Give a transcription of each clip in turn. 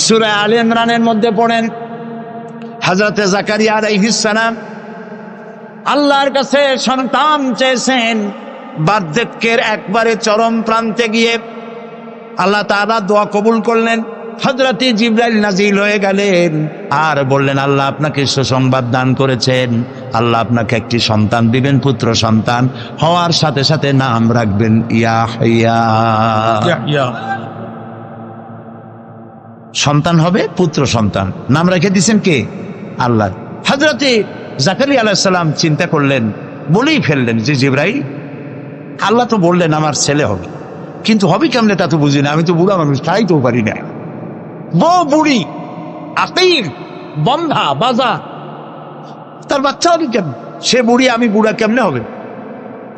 সূরা আলে ইমরানের মধ্যে পড়েন, হযরত জাকারিয়া আলাইহিস সালাম আল্লাহর কাছে সন্তান চেয়েছেন। বার্ধক্যের একবারে চরম প্রান্তে গিয়ে আল্লাহ তাআলা দোয়া কবুল করলেন। হযরত জিবরাইল নাজিল হয়ে গেলেন আর বললেন, আল্লাহ আপনাকে সুসংবাদ দান করেছেন, আল্লাহ আপনাকে একটি সন্তান দিবেন, পুত্র সন্তান। হওয়ার সাথে সাথে নাম রাখবেন ইয়াহইয়া। সন্তান হবে, পুত্র সন্তান, নাম রেখে দিয়েছেন কে? আল্লাহ। হযরত জাকারিয়া আলাইহিস সালাম চিন্তা করলেন, বলেই ফেললেন যে জিবরাইল, আল্লাহ তো বললেন আমার ছেলে হবে, কিন্তু হবে কেমনে তা তো বুঝি না, আমি তো বুড়া মানুষ, তাই তো পারি না। বউ বুড়ি, আকির, বন্ধা বাজা, তার বাচ্চা হবে কেমন? সে বুড়ি, আমি বুড়া, কেমনে হবে?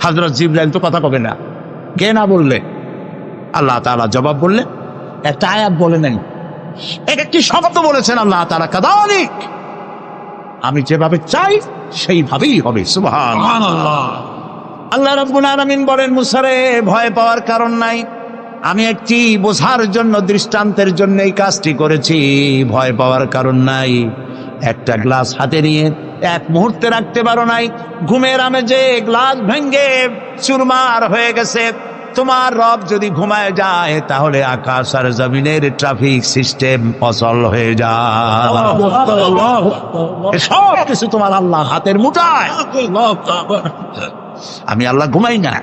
হযরত জিবরাইল তো কথা কবে না, কে না বললে আল্লাহ তাআলা জবাব বললেন। একটা আয়াত বলে নেন, একটি শব্দ বলেছেন আল্লাহ তাআলা, কাযালিক, আমি যেভাবে চাই সেইভাবেই হবে। সুবহানাল্লাহ। আল্লাহ রাব্বুল আলামিন বলেন, মুসা রে, ভয় পাওয়ার কারণ নাই, আমি একটি বোঝার জন্য, দৃষ্টান্তের জন্য এই কাজটি করেছি, ভয় পাওয়ার কারণ নাই। একটা গ্লাস হাতে নিয়ে এক মুহূর্তে রাখতে পারো নাই, ঘুমের আমেজে গ্লাস ভেঙে চুরমার হয়ে গেছে। তোমার রব যদি ঘুমায় যায় তাহলে আকাশ আর জমিনের ট্রাফিক সিস্টেম অচল হয়ে যায়। সব কিছু তোমার আল্লাহ হাতের মুঠায়। আমি আল্লাহ ঘুমাই না,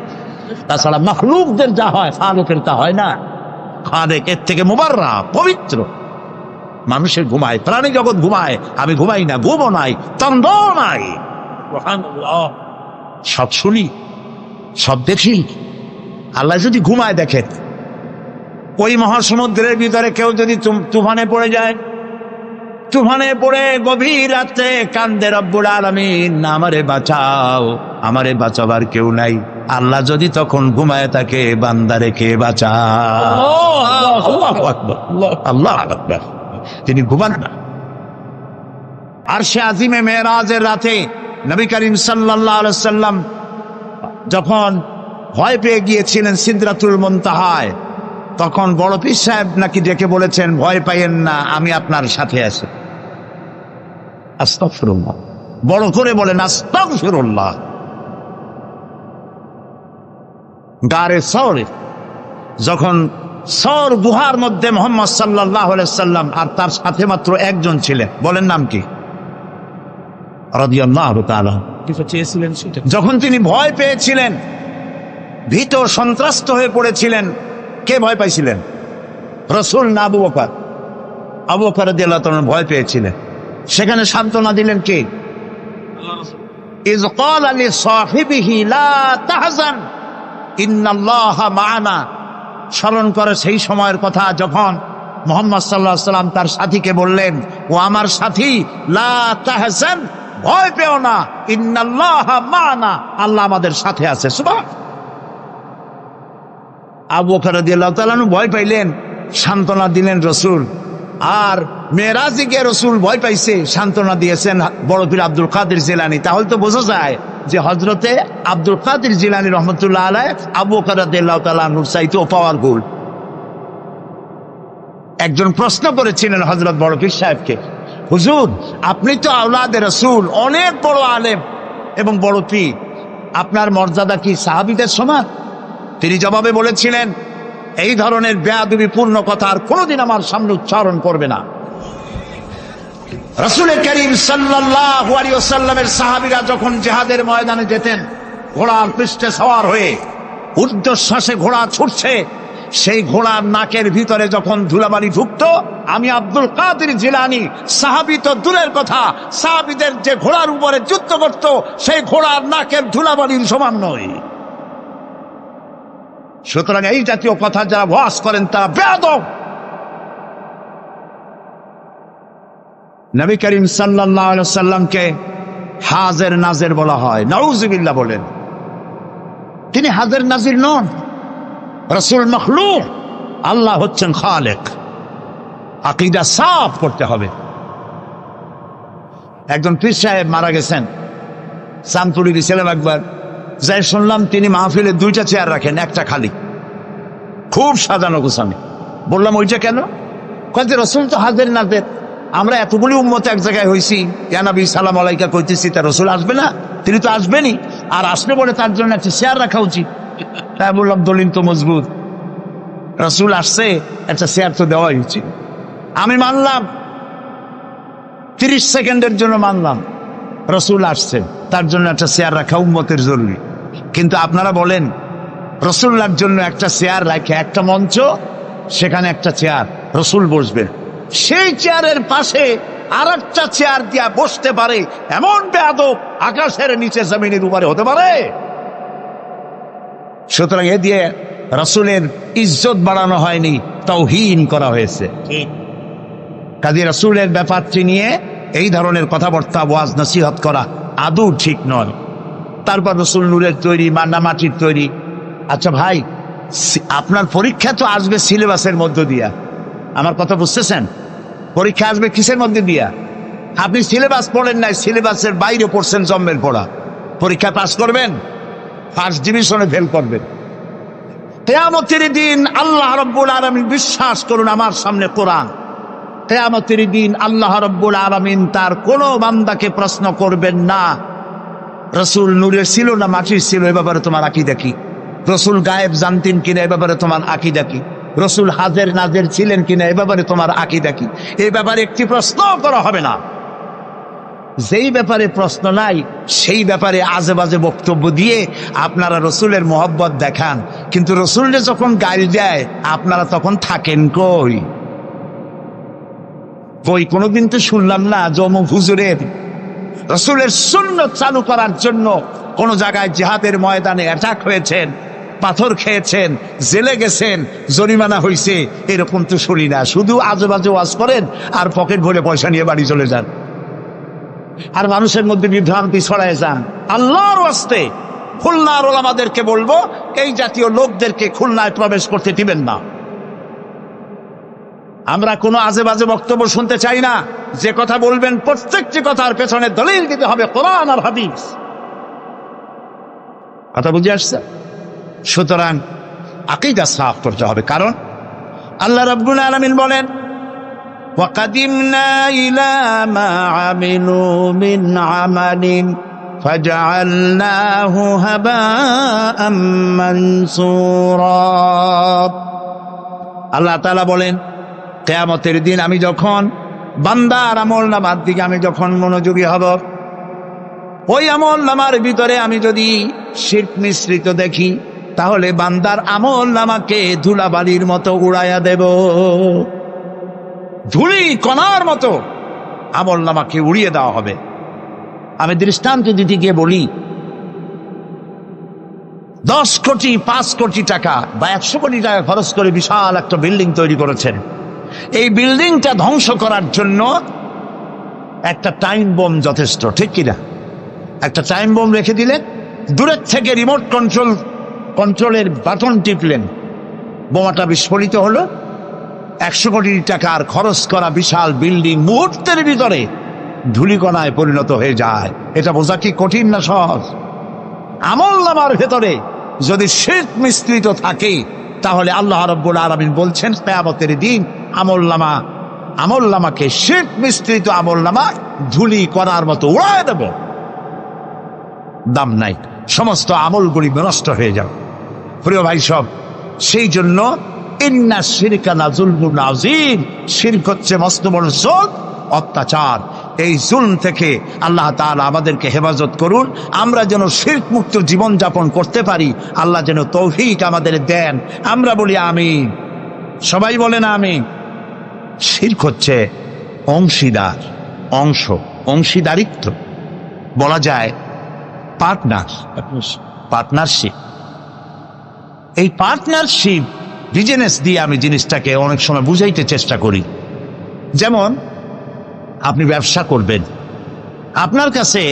তাছাড়া মাখলুকদের যা হয় খালেকের তা হয় না। খালেক এর থেকে মুবাররা, পবিত্র। মানুষের ঘুমায়, প্রাণী জগৎ ঘুমায়, আমি ঘুমাই না, ঘুমও নাই, তন্দ্র নাই। সব শুনি, সব দেখি। আল্লাহ যদি ঘুমায় দেখেন, ওই মহাসমুদ্রের ভিতরে কেউ যদি তুফানে পড়ে যায়, তুফানে পড়ে গভীর রাতে কান্দে রব্বুল আলামিন, আমারে বাঁচাও, আমারে বাঁচাবার কেউ নাই। আল্লাহ যদি তখন ঘুমায় থাকে, বান্দারে কে বাঁচাও? আল্লাহু আকবার। তিনি ঘুমান না। আরশে আজিমে মেরাজের রাতে নবী করিম সাল্লাল্লাহু আলাইহি ওয়াসাল্লাম যখন ভয় পেয়ে গিয়েছিলেন সিদরাতুল মুনতাহায়, তখন বড় পীর সাহেব নাকি ডেকে বলেছেন, ভয় পাইয়েন না, আমি আপনার সাথে আছি। আস্তাগফিরুল্লাহ, বড় করে বলেন আস্তাগফিরুল্লাহ। গারে সওরে যখন সওর গুহার মধ্যে মুহাম্মদ সাল্লাল্লাহু আলাইহি সাল্লাম আর তার সাথে মাত্র একজন ছিলেন, বলেন নাম কি? রাদিয়াল্লাহু তাআলা। যখন তিনি ভয় পেয়েছিলেন, ভীত সন্ত্রস্ত হয়ে পড়েছিলেন, কে ভয় পাইছিলেন? রাসূল না আবু বকর? আবু বকর রাদিয়াল্লাহু তাআলা ভয় পেয়েছিলেন। সেখানে সান্ত্বনা দিলেন কে? ইয ক্বালা লিসাহিবিহি লা তাহজান ইন্নাল্লাহা মা'ানা। স্মরণ করে সেই সময়ের কথা, যখন মুহাম্মদ সাল্লাল্লাহু আলাইহি সাল্লাম তার সাথীকে বললেন, ও আমার সাথী, লা তাহজান, ভয় পেও না, ইন্নাল্লাহা মা'ানা, আল্লাহ আমাদের সাথে আছে। সুবহানাল্লাহ। আবু বকর রাদিয়াল্লাহু তাআলা ভয় পাইলেন, সান্ত্বনা দিলেন রাসূল। আর মেরাজে গিয়ে রাসূল ভয় পাইছে, সান্ত্বনা দিয়েছেন বড় পীর আব্দুল কাদের জিলানী। তাহলে তো বোঝা যায় যে হযরতে আব্দুল কাদের জিলানী রহমাতুল্লাহ আলাইহি আবু বকর রাদিয়াল্লাহু তাআলা নূর চাইতেও পাওয়ারফুল। একজন প্রশ্ন করেছিলেন হযরত বড় পীর সাহেবকে, হুজুর, আপনি তো আওলাদে রাসূল, অনেক বড় আলেম এবং বড় পীর, আপনার মর্যাদা কি সাহাবীদের সমান? তিনি জবাবে বলেছিলেন, এই ধরনের বেয়াদবিপূর্ণ কথা আর কোনোদিন আমার সামনে উচ্চারণ করবে না। রাসূল করিম সাল্লাল্লাহু আলাইহি ওয়াসাল্লামের সাহাবীরা যখন জিহাদের ময়দানে যেতেন, ঘোড়ার পৃষ্ঠে সওয়ার হয়ে ঊর্ধ্বশ্বাসে ঘোড়া ছুটছে, সেই ঘোড়ার নাকের ভিতরে যখন ধুলাবালি ঢুকতো, আমি আব্দুল কাদের জিলানী, সাহাবী তো দূরের কথা, সাহাবীদের যে ঘোড়ার উপরে যুদ্ধ করত, সেই ঘোড়ার নাকের ধুলাবালির সমান নয়। সুতরাং এই জাতীয় কথা যারা ওয়াজ করেন তারা বেয়াদব। নবী করিম সাল্লাল্লাহু আলাইহি ওয়াসাল্লামকে হাজির নাজির বলা হয়, নাউযুবিল্লাহ বলেন। তিনি হাজির নাজির নন, রাসূল মাখলুক, আল্লাহ হচ্ছেন খালেক। আকীদা সাফ করতে হবে। একজন পীর সাহেব মারা গেছেন, সামতুলি দিয়েছিলাম একবার, যাই শুনলাম তিনি মাহফিলে দুইটা চেয়ার রাখেন, একটা খালি, খুব সাজানো গোছানো। বললাম ওইটা কেন? কয়েছে রসুল তো হাজির নাজের, আমরা এতগুলি উম্মত এক জায়গায় হয়েছি, ইয়া নবী সালাম আলাইকা কইতেছি, তা রসুল আসবে না? তিনি তো আসবেনই, আর আসলে বলে তার জন্য একটা চেয়ার রাখা উচিত। তাই বললাম দলিল তো মজবুত, রসুল আসছে, একটা চেয়ার তো দেওয়াই উচিত। আমি মানলাম, 30 সেকেন্ডের জন্য মানলাম রসুল আসছে, তার জন্য একটা চেয়ার রাখা উম্মতের জরুরি। কিন্তু আপনারা বলেন রসুল্লাহর জন্য একটা চেয়ার রাখে, একটা মঞ্চ, সেখানে একটা চেয়ার, রসুল বসবেন, সেই চেয়ারের পাশে আর একটা চেয়ার দিয়া বসতে পারে এমন বেয়াদব আকাশের নিচে জমিনের উপরে হতে পারে? সুতরাং এ দিয়ে রসুলের ইজ্জত বাড়ানো হয়নি, তাওহীন করা হয়েছে। কাজী রসুলের ব্যাপারটি নিয়ে এই ধরনের কথাবার্তা, ওয়াজ নসিহত করা আদৌ ঠিক নয়। তারপর রসুল নূরের তৈরি, মান্না মাটির তৈরি। আচ্ছা ভাই, আপনার পরীক্ষা তো আসবে সিলেবাসের মধ্য দিয়া, আমার কথা বুঝতেছেন? পরীক্ষা আসবে কিসের মধ্যে দিয়া? আপনি সিলেবাস পড়েন নাই, সিলেবাসের বাইরে পড়ছেন, জন্মের পড়া। পরীক্ষা পাস করবেন, ফার্স্ট ডিভিশনে ফেল করবেন। কিয়ামতের দিন আল্লাহ রাব্বুল আলামিন, বিশ্বাস করুন আমার সামনে কোরআন, কিয়ামতের দিন আল্লাহ রাব্বুল আলামিন তার কোনো বান্দাকে প্রশ্ন করবেন না রসুল নূরের ছিল না মাটির ছিল, এ ব্যাপারে তোমার আকীদা কি? রসুল গায়েব জানতেন কিনা, এ ব্যাপারে তোমার আকীদা কি? রসুল হাজের নাজের ছিলেন কিনা, এ ব্যাপারে তোমার আকীদা কি? এই ব্যাপারে একটি প্রশ্ন করা হবে না। যেই ব্যাপারে প্রশ্ন নাই, সেই ব্যাপারে আজে বাজে বক্তব্য দিয়ে আপনারা রসুলের মোহব্বত দেখান, কিন্তু রসুলকে যখন গালি দেয় আপনারা তখন থাকেন কই? কোনোদিন তো শুনলাম না জম হুজুরের রসুলের সুন্নত চালু করার জন্য কোন জায়গায় জিহাদের ময়দানে অ্যাটাক হয়েছেন, পাথর খেয়েছেন, জেলে গেছেন, জরিমানা হয়েছে, এরকম তো শুনি না। শুধু আজে বাজে ওয়াজ করেন আর পকেট ভরে পয়সা নিয়ে বাড়ি চলে যান, আর মানুষের মধ্যে বিভ্রান্তি ছড়ায় যান। আল্লাহর ওয়াস্তে খুলনার ওলামাদেরকে বলবো, এই জাতীয় লোকদেরকে খুলনায় প্রবেশ করতে দিবেন না। আমরা কোনো আজে বাজে বক্তব্য শুনতে চাই না। যে কথা বলবেন প্রত্যেকটি কথার পেছনে দলিল দিতে হবে, কোরআন আর হাদিস। কথা বুঝে আসছে? সুতরাং আকীদা সাফ করতে হবে, কারণ আল্লাহ রাব্বুল আলামিন বলেন, ওয়াকাদিমনা ইলা মা আমিলু মিন আমালিন ফাজআলনাহু হাবাআম মানসুরা। আল্লাহ তাআলা বলেন, কিয়ামতের দিন আমি যখন বান্দার আমল নামার দিকে আমি যখন মনোযোগী হব, ওই আমল নামার ভিতরে আমি যদি শিরক মিশ্রিত দেখি, তাহলে বান্দার আমল নামাকে ধুলাবালির মতো উড়াইয়া দেব, ধুলি কণার মতো আমল নামাকে উড়িয়ে দেওয়া হবে। আমি দৃষ্টান্ত দিতে গিয়ে বলি, 10 কোটি 5 কোটি টাকা বা 100 কোটি টাকা খরচ করে বিশাল একটা বিল্ডিং তৈরি করেছেন। এই বিল্ডিংটা ধ্বংস করার জন্য একটা টাইম বোম যথেষ্ট, ঠিক কিনা? একটা টাইম বোম রেখে দিলেন, দূরের থেকে রিমোট কন্ট্রোলের বাটন টিপলেন, বোমাটা বিস্ফোরিত হলো। 100 কোটি টাকার খরচ করা বিশাল বিল্ডিং মুহূর্তের ভিতরে ধূলিকণায় পরিণত হয়ে যায়। এটা বোঝা কি কঠিন না সহজ? আমল নামার ভেতরে যদি শিরক মিশ্রিত থাকে, তাহলে আল্লাহ রাব্বুল আলামিন বলছেন কিয়ামতের দিন আমল নামাকে শিরক মিশ্রিত আমল নামা ধুলি করার মতো উড়ায় দেব, দাম নাই, সমস্ত আমলগুলি নষ্ট হয়ে যাবে। প্রিয় ভাই সব, সেই জন্য ইন্না শিরকা লাযুলমুন আযীম, শিরক হচ্ছে মস্ত বড় জুলম, অত্যাচার। এই জুলম থেকে আল্লাহ তাআলা আমাদেরকে হেফাজত করুন, আমরা যেন শিরক মুক্ত জীবন যাপন করতে পারি। আল্লাহ যেন তৌফিক আমাদের দেন। আমরা বলি আমিন, সবাই বলেন আমিন। শিরক হচ্ছে অংশীদারিত্ব, বলা যায় পার্টনারশিপ। এই পার্টনারশিপ বিজনেস দিয়ে আমি জিনিসটাকে অনেক সময় বুঝাইতে চেষ্টা করি। যেমন আপনি ব্যবসা করবেন, আপনার কাছে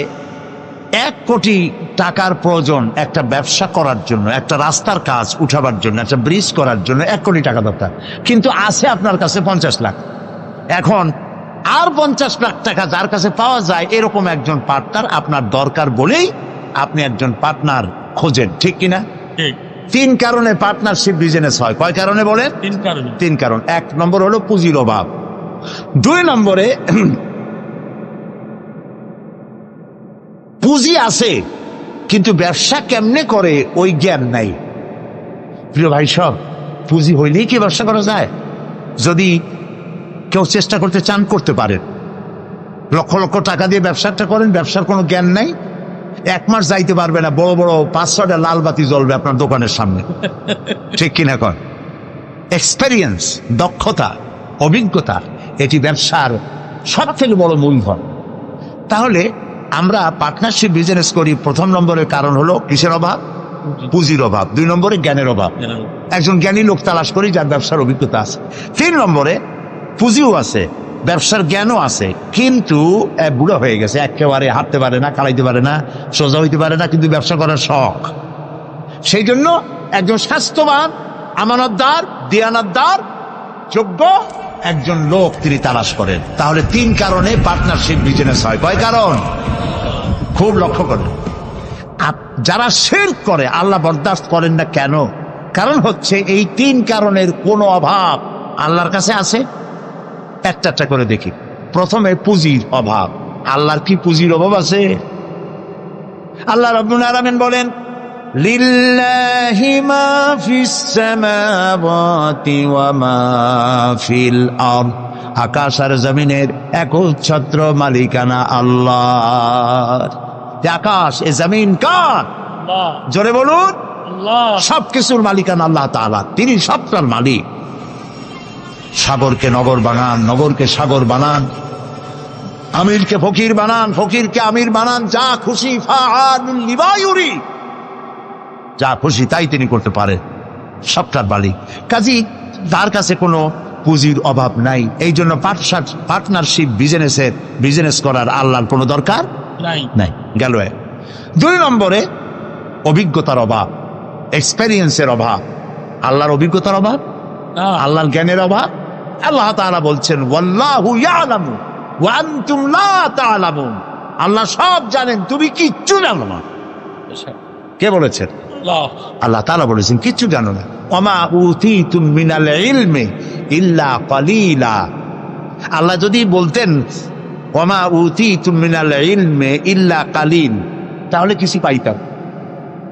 1 কোটি টাকার প্রয়োজন একটা ব্যবসা করার জন্য, একটা রাস্তার কাজ উঠাবার জন্য, একটা ব্রিজ করার জন্য 1 কোটি টাকা দরকার, কিন্তু আছে আপনার কাছে 50 লাখ। এখন আর 50 লাখ টাকা যার কাছে পাওয়া যায়, এরকম একজন পার্টনার আপনার দরকার বলেই আপনি একজন পার্টনার খোঁজেন, ঠিক কিনা? 3 কারণে পার্টনারশিপ বিজনেস হয়। কয় কারণে বলেন? 3 কারণ। 1 নম্বর হলো পুঁজির অভাব। 2 নম্বরে পুঁজি আছে কিন্তু ব্যবসা কেমনে করে ওই জ্ঞান নাই। প্রিয় ভাই, সব পুঁজি হইলেই কি ব্যবসা করা যায়? যদি কেউ চেষ্টা করতে চান করতে পারেন, লক্ষ লক্ষ টাকা দিয়ে ব্যবসাটা করেন, ব্যবসার কোনো জ্ঞান নাই, 1 মাস যাইতে পারবে না, বড় বড় 5-6টা লাল বাতি জ্বলবে আপনার দোকানের সামনে। ঠিক কিনা কর? এক্সপেরিয়েন্স, দক্ষতা, অভিজ্ঞতা, এটি ব্যবসার সব থেকে বড় মূলধন। তাহলে আমরা পার্টনারশিপ বিজনেস করি, 1 নম্বরের কারণ হলো কিসের অভাব? পুঁজির অভাব। 2 নম্বরে জ্ঞানের অভাব। একজন জ্ঞানী লোক তালাশ করি যার ব্যবসার অভিজ্ঞতা আছে। 3 নম্বরে পুঁজিও আছে, ব্যবসার জ্ঞানও আছে, কিন্তু বুড়ো হয়ে গেছে, একেবারে হাঁটতে পারে না, কালাইতে পারে না, সোজা হইতে পারে না, কিন্তু ব্যবসা করার শখ। সেই জন্য একজন স্বাস্থ্যবান, আমানতদার, দিয়ানতদার, যোগ্য একজন লোক তিনি তালাশ করেন। তাহলে 3 কারণে পার্টনারশিপ বিজনেস হয়। কয় কারণ? খুব লক্ষ্য করেন। যারা শিরক করে আল্লাহ বরদাস্ত করেন না কেন? কারণ হচ্ছে এই 3 কারণের কোনো অভাব আল্লাহর কাছে আছে। একটা একটা করে দেখি। প্রথমে পুঁজির অভাব। আল্লাহর কি পুঁজির অভাব আছে? আল্লাহ রাব্বুল আলামিন বলেন, লিল্লাহি মা ফিস সামাওয়াতি ওয়া মা ফিল আরদ। আকাশ আর জমিনের একচ্ছত্র মালিকানা আল্লাহর। আকাশ এ জমিন কার? জোরে বলুন। সবকিছুর মালিকানা আল্লাহ তাআলা, তিনি সবটার মালিক। সাগরকে নগর বানান, নগরকে সাগর বানান, আমিরকে ফকির বানান, ফকিরকে আমির বানান, যা খুশি ফাআলুল লিমা ইউরিদ, যা খুশি তাই তিনি করতে পারেন, সবটার মালিক। কাজী তার কাছে কোনো পুঁজির অভাব নাই। এই জন্য পার্টনারশিপ বিজনেস করার আল্লাহর কোনো দরকার নাই। গেল। 2 নম্বরে অভিজ্ঞতার অভাব, এক্সপেরিয়েন্সের অভাব। আল্লাহর অভিজ্ঞতার অভাব, আল্লাহর জ্ঞানের অভাব। আল্লাহ তাআলা বলছেন, ওয়াল্লাহু ইয়ালামু ওয়া আনতুম লা তা'লামুন। আল্লাহ সব জানেন, তুমি কিচ্ছু জানো না। কে বলেছেন? আল্লাহ তাআলা বলেছেন কিচ্ছু জানো না। ওমা উতিতুম মিনাল ইলমি ইল্লা কালিলা। আল্লাহ যদি বলতেন ওমা উতিতুম মিনাল ইলমি ইল্লা কালিল, তাহলে কিছু পাইতাম।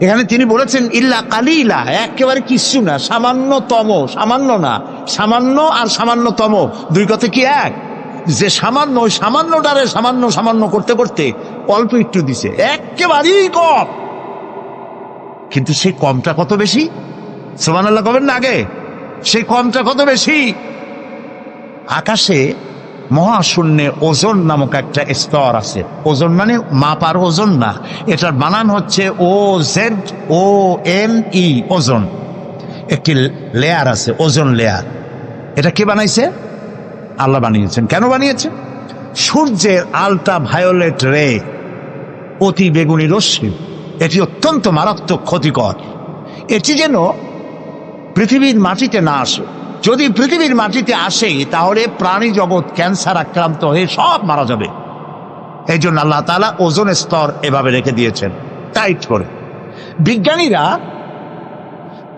এখানে তিনি বলেছেন ইল্লা কালিলা, একেবারে কিচ্ছু না, সামান্যতম। সামান্য না, সামান্য আর সামান্যতম 2 কথা কি এক? যে সামান্য, ওই সামান্যটারে সামান্য সামান্য করতে করতে অল্প একটু দিছে, একেবারেই কম। কিন্তু সেই কমটা কত বেশি? সুবহানাল্লাহ কবেন না আগে? সেই কমটা কত বেশি? আকাশে মহাশূন্যে ওজন নামক একটা স্তর আছে। ওজন মানে মাপার ওজন না, এটার বানান হচ্ছে OZONE, ওজন। একটি লেয়ার আছে, ওজন লেয়ার। এটা কে বানাইছে? আল্লাহ বানিয়েছেন। কেন বানিয়েছেন? সূর্যের আল্ট্রা ভায়োলেট রে, অতি বেগুনি রশ্মি, এটি অত্যন্ত মারাত্মক ক্ষতিকর। এটি যেন পৃথিবীর মাটিতে না আসে। যদি পৃথিবীর মাটিতে আসে তাহলে প্রাণী জগৎ ক্যান্সার আক্রান্ত হয়ে সব মারা যাবে। এই জন্য আল্লাহ তাআলা ওজোন স্তর এভাবে রেখে দিয়েছেন, টাইট করে। বিজ্ঞানীরা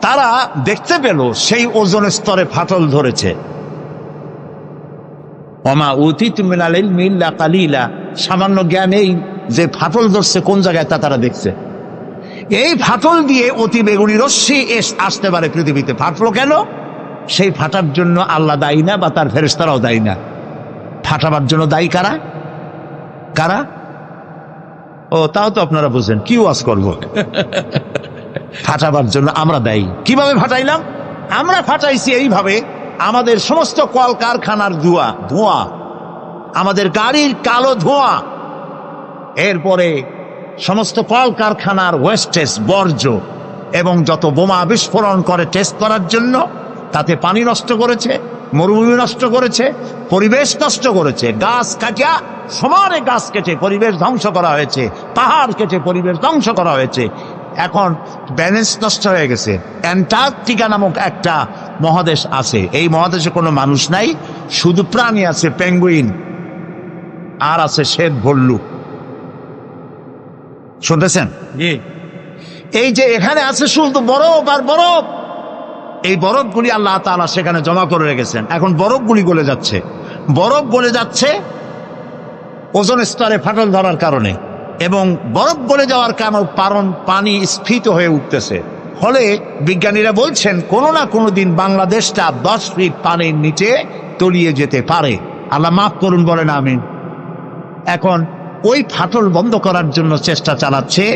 তারা দেখতে পেল সেই ওজোন স্তরে ফাটল ধরেছে। ওমা উতিতুম মিনাল ইলমি ইল্লা কালিলা, সামান্য জ্ঞান এই যে ফাটল ধরছে কোন জায়গায় তা তারা দেখছে। এই ফাটল দিয়ে অতি বেগুনি রশ্মি আসতে পারে পৃথিবীতে। ফাটলো কেন? সেই ফাটার জন্য আল্লাহ দায়ী না, বা তার ফেরেশতারাও দায়ী না। ফাটাবার জন্য দায়ী কারা? কারা? ও, তাও তো আপনারা বুঝেন, কি ওয়াজ করব। ফাটাবার জন্য আমরা দায়ী। কিভাবে ফাটাইলাম? আমরা ফাটাইছি এইভাবে, আমাদের সমস্ত কলকারখানার ধোঁয়া, আমাদের গাড়ির কালো ধোঁয়া, এরপরে সমস্ত কলকারখানার ওয়েস্টেজ, বর্জ্য, এবং যত বোমা বিস্ফোরণ করে টেস্ট করার জন্য, তাতে পানি নষ্ট করেছে, মরুভূমি নষ্ট করেছে, পরিবেশ নষ্ট করেছে। গাছ কাটিয়া, সমানে গাছ কেটে পরিবেশ ধ্বংস করা হয়েছে, পাহাড় কেটে পরিবেশ ধ্বংস করা হয়েছে। এখন ব্যালেন্স নষ্ট হয়ে গেছে। অ্যান্টার্কটিকা নামক একটা মহাদেশ আছে, এই মহাদেশে কোনো মানুষ নাই, শুধু প্রাণী আছে, পেঙ্গুইন, আর আছে শ্বেত ভল্লুক। শুনতেছেন? এই যে এখানে আছে শুধু বরফ আর বরফ। এই বরফগুলি আল্লাহ তাআলা সেখানে জমা করে রেখেছেন। এখন বরফগুলি গলে যাচ্ছে, বরফ গলে যাচ্ছে ওজোন স্তরে ফাটল ধরার কারণে, এবং বরফ গলে যাওয়ার কারণ পানি স্ফীত হয়ে উঠতেছে। ফলে বিজ্ঞানীরা বলছেন কোনো না কোনো দিন বাংলাদেশটা 10 ফিট পানির নিচে তলিয়ে যেতে পারে। আল্লাহ মাফ করুন, বলেন আমিন। এখন ওই ফাটল বন্ধ করার জন্য চেষ্টা চালাচ্ছে।